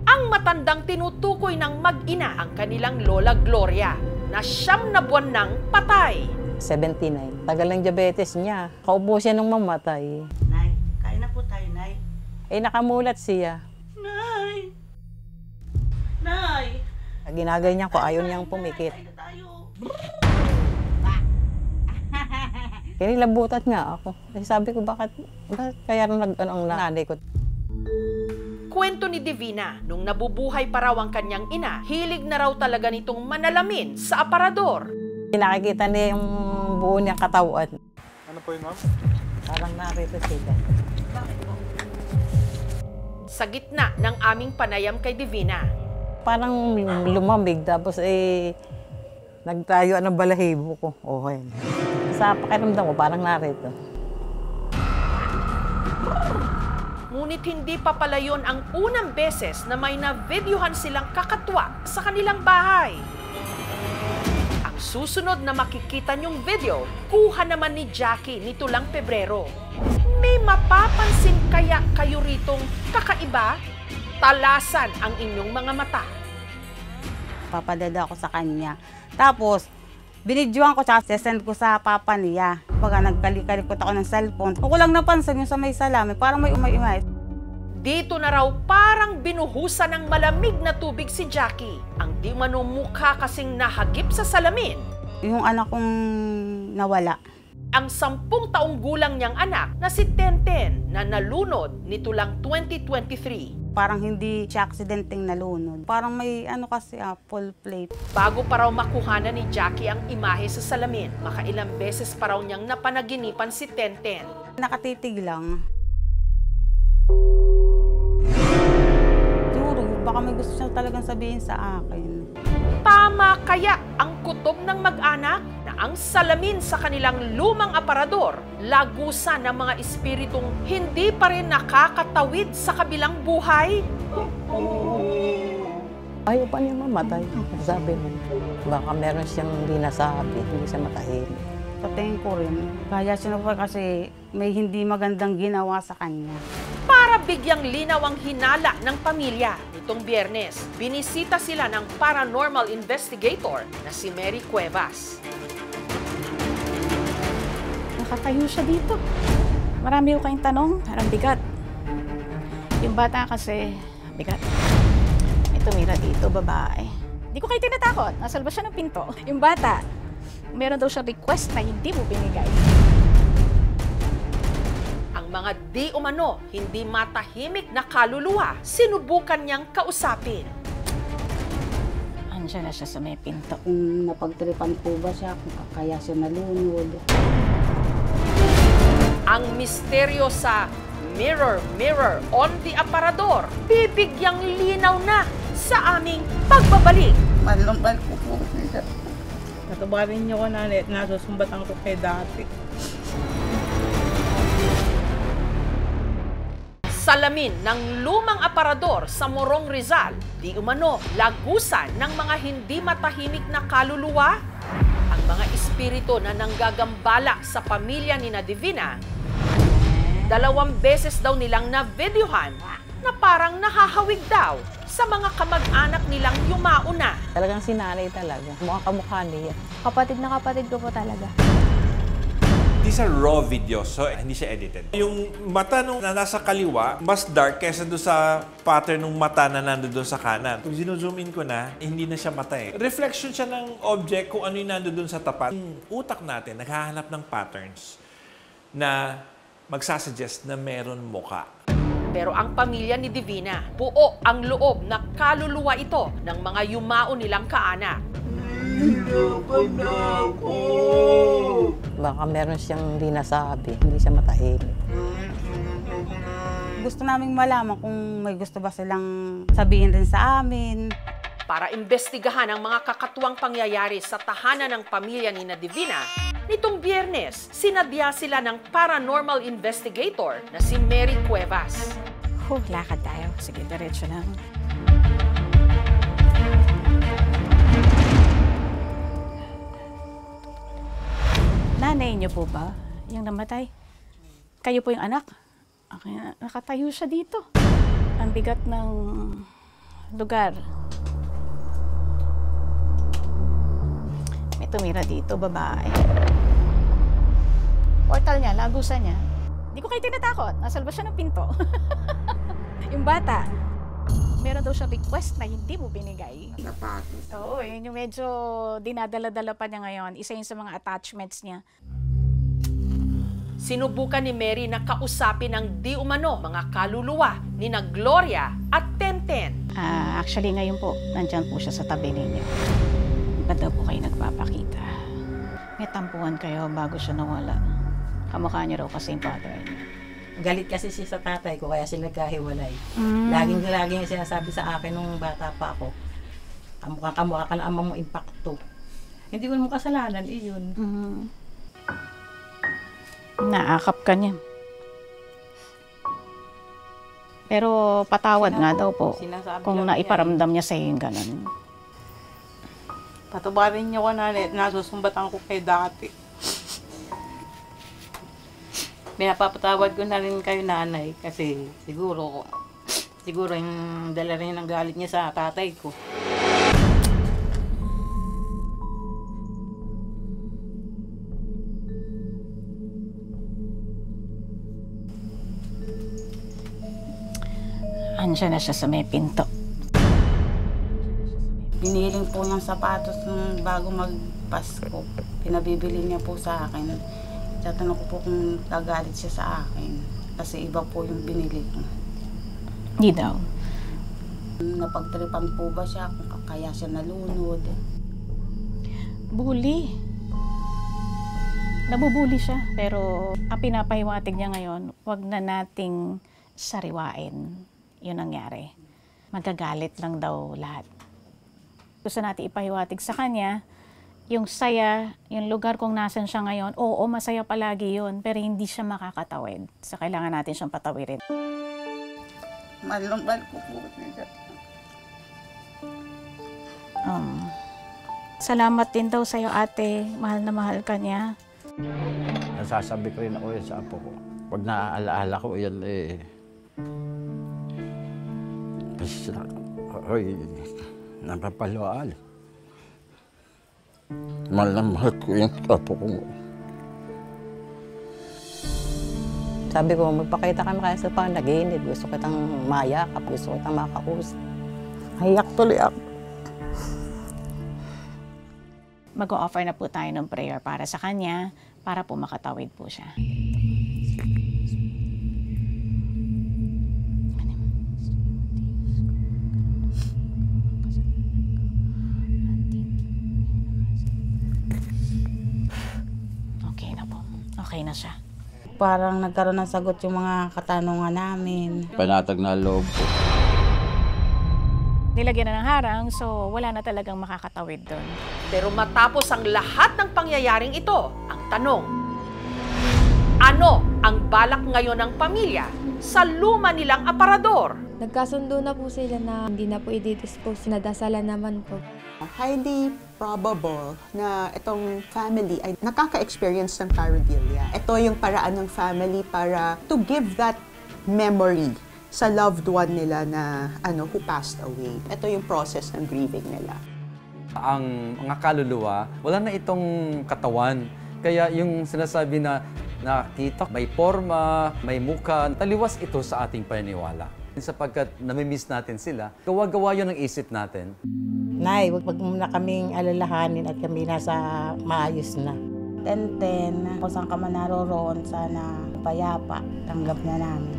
Speaker 2: Ang matandang tinutukoy ng mag-ina ang kanilang Lola Gloria na 9 na buwan nang patay.
Speaker 10: 79. Tagal ng diabetes niya. Kaupo siya nung mamatay.
Speaker 17: Nay, kain na po tayo, Nay.
Speaker 10: Nakamulat siya.
Speaker 17: Nay!
Speaker 10: Ginaganyan ko, ayaw niyang pumikit. Kinilabutan nga ako. Kasi sabi ko, bakit kaya ang nanay ko?
Speaker 2: Kwento ni Divina, nung nabubuhay pa raw ang kanyang ina, hilig na raw talaga nitong manalamin sa aparador.
Speaker 10: Nakikita niya yung buo niyang katawan.
Speaker 5: Ano po yun, ma'am?
Speaker 10: Parang narito sila.
Speaker 2: Sa gitna ng aming panayam kay Divina,
Speaker 10: parang lumamig, tapos nagtayo ng balahibo ko. Okay. Sa pakiramdam ko, parang narito.
Speaker 2: Ngunit hindi pa pala yun ang unang beses na may na-videohan silang kakatwa sa kanilang bahay. Ang susunod na makikita niyong video, kuha naman ni Jackie nito lang Pebrero. May mapapansin kaya kayo ritong kakaiba? Talasan ang inyong mga mata.
Speaker 24: Papadala ako sa kanya. Tapos, binidyoan ko tsaka sesend ko sa papa niya. Pagka nagkalikot ako ng cellphone, ako lang napansin yung sa may salami, parang may umay-umay.
Speaker 2: Dito na raw parang binuhusan ng malamig na tubig si Jackie. Ang di manong mukha kasing nahagip sa salamin.
Speaker 24: Yung anak kong nawala.
Speaker 2: Ang 10 taong gulang niyang anak na si Tenten na nalunod nito lang 2023.
Speaker 24: Parang hindi siya aksidenteng nalunod. Parang may kasi full plate.
Speaker 2: Bago pa raw makuhanan ni Jackie ang imahe sa salamin, makailang beses pa raw niyang napanaginipan si Tenten.
Speaker 24: Nakatitig lang. Siguro, baka may gusto siya talagang sabihin sa akin.
Speaker 2: Tama kaya ang kutob ng mag-anak na ang salamin sa kanilang lumang aparador, lagusan ng mga espiritong hindi pa rin nakakatawid sa kabilang buhay?
Speaker 10: Ayaw pa niya mamatay. Sabi mo, baka meron siyang hindi nasabi, hindi siya matahimik.
Speaker 24: Sa tingin ko rin, kaya siya kasi may hindi magandang ginawa sa kanya.
Speaker 2: Para bigyang linaw ang hinala ng pamilya, nitong Biyernes, binisita sila ng paranormal investigator na si Mary Cuevas.
Speaker 13: Nakatayo siya dito. Marami ko kayong tanong, parang bigat. Yung bata kasi, bigat. May tumira dito, babae. Hindi ko kayo tinatakot, nasalba siya ng pinto. Yung bata, meron daw siya request na hindi mo binigay.
Speaker 2: Ang mga di umano, hindi matahimik na kaluluwa, sinubukan niyang kausapin.
Speaker 13: Andiyan na siya sa may pinto.
Speaker 24: Kung napagtripan po ba siya, kung kaya siya nalunod.
Speaker 2: Ang misteryo sa Mirror, Mirror on the Aparador, bibigyang linaw na sa aming pagbabalik.
Speaker 24: Malambal ko po.
Speaker 14: Natabarin niyo ko na nasusumbatan ko kay dati.
Speaker 2: Salamin ng lumang aparador sa Morong Rizal, di umano lagusan ng mga hindi matahimik na kaluluwa. Ang mga espiritu na nanggagambala sa pamilya ni Divina, 2 beses daw nilang na-videohan na parang nahahawig daw sa mga kamag-anak nilang yumauna.
Speaker 10: Talagang sinanay talaga. Mukhang kamukha niya.
Speaker 23: Kapatid na kapatid ko po talaga.
Speaker 5: These are raw videos, so hindi siya edited. Yung mata nung nasa kaliwa, mas dark kaysa doon sa pattern ng mata na nando doon sa kanan. Kung zoom in ko na, hindi na siya mata eh. Reflection siya ng object kung ano yung nando doon sa tapat. Yung utak natin, naghahanap ng patterns na magsasuggest na meron muka.
Speaker 2: Pero ang pamilya ni Divina, buo ang loob na kaluluwa ito ng mga yumao nilang kaanak.
Speaker 10: Hirapan na ako! Baka meron siyang hindi nasabi, hindi siya matahimik.
Speaker 24: Gusto naming malaman kung may gusto ba silang sabihin rin sa amin.
Speaker 2: Para imbestigahan ang mga kakatuwang pangyayari sa tahanan ng pamilya ni Divina, nitong Biyernes, sinadya sila ng paranormal investigator na si Mary Cuevas.
Speaker 13: Lakad tayo. Sige, diretso lang. Nanay niyo po ba yung namatay? Kayo po yung anak? Okay, nakatayo siya dito. Ang bigat ng lugar. May tumira dito, babae. Portal niya, lagusan niya. Hindi ko kayo tinatakot. Nasalba siya ng pinto. Yung bata, Meron daw siya request na hindi mo binigay.
Speaker 3: Sapatos.
Speaker 13: Oo, yun yung medyo dinadala-dala pa niya ngayon. Isa yun sa mga attachments niya.
Speaker 2: Sinubukan ni Mary na kausapin ng di umano mga kaluluwa ni na Gloria at Tenten.
Speaker 13: Actually, ngayon po, nandyan po siya sa tabi ninyo. Ba't daw po kayo nagpapakita? May tampuhan kayo bago siya nawala. Kamukha niyo raw kasi yung father niya.
Speaker 10: Galit kasi siya sa tatay ko, kaya sila nagkahiwalay. Laging sinasabi sa akin nung bata pa ako, kamukha ka na ama mo impacto. Hindi ko mo kasalanan, iyon.
Speaker 13: Naakap ka niya. Pero patawad nga daw po kung naiparamdam niya sa yung ganun.
Speaker 14: Patawarin niyo ko na nasusumbatan ko kay dati. Pinapapatawad ko na rin kayo nanay kasi siguro yung dala rin ng galit niya sa tatay ko.
Speaker 13: Andiyan na siya sa may pinto.
Speaker 24: Biniling po niyang sapatos nung bago magpasko. Pinabibili niya po sa akin. Tatanong ko po kung nagalit siya sa akin. Kasi iba po yung binili ko.
Speaker 13: Hindi daw.
Speaker 24: Napagtripan po ba siya kung kaya siya nalunod?
Speaker 13: Bully. Nabubuli siya. Pero ang pinapahiwatig niya ngayon, wag na nating sariwain. Yun nangyari. Magagalit lang daw lahat. Gusto natin ipahiwatig sa kanya, yung saya, yung lugar kung nasan siya ngayon, oo, masaya palagi yun, pero hindi siya makakatawid. So, kailangan natin siyang patawirin.
Speaker 24: Mahal ko po siya.
Speaker 13: Salamat din daw sa'yo, ate. Mahal na mahal ka niya.
Speaker 1: Nasasabi ko rin ako yan sa apo ko. Pag naaalaala ko, yan kasi napapalual. Mahal na mahal ko yung apo ko.
Speaker 10: Sabi ko, magpakita kami kaya sa panaginip. Gusto kitang mayakap, gusto kitang makausap. Hayak tuloy ako.
Speaker 13: Mag-o-offer na po tayo ng prayer para sa kanya, para po makatawid po siya. Okay na siya.
Speaker 24: Parang nagkaroon ng sagot yung mga katanungan namin.
Speaker 1: Panatag na loob po.
Speaker 13: Nilagyan na ng harang, so wala na talagang makakatawid doon.
Speaker 2: Pero matapos ang lahat ng pangyayaring ito, ang tanong, ano ang balak ngayon ng pamilya sa luma nilang aparador?
Speaker 23: Nagkasundo na po sila na hindi na po i-dispose, nadasalan naman po.
Speaker 12: Highly probable na itong family ay nakaka-experience ng pareidolia. Ito yung paraan ng family para to give that memory sa loved one nila na who passed away. Ito yung process ng grieving nila.
Speaker 15: Ang mga kaluluwa, wala na itong katawan. Kaya yung sinasabi na nakita, may forma, may mukha, taliwas ito sa ating paniniwala. Sapagkat namimiss natin sila, gawa-gawa yun ang isip natin.
Speaker 24: Nay, wag muna kaming alalahanin at kami nasa maayos na. Tenten, kung saan ka man naroroon, sana payapa, tanggap na namin.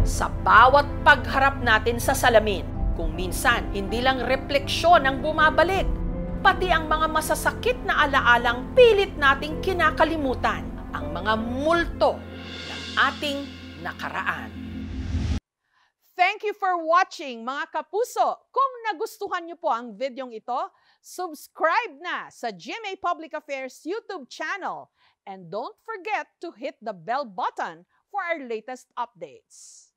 Speaker 2: Sa bawat pagharap natin sa salamin, kung minsan hindi lang refleksyon ang bumabalik, pati ang mga masasakit na alaalang pilit nating kinakalimutan, ang mga multo ng ating nakaraan. Thank you for watching, mga kapuso. Kung nagustuhan niyo po ang videong ito, subscribe na sa GMA Public Affairs YouTube channel. And don't forget to hit the bell button for our latest updates.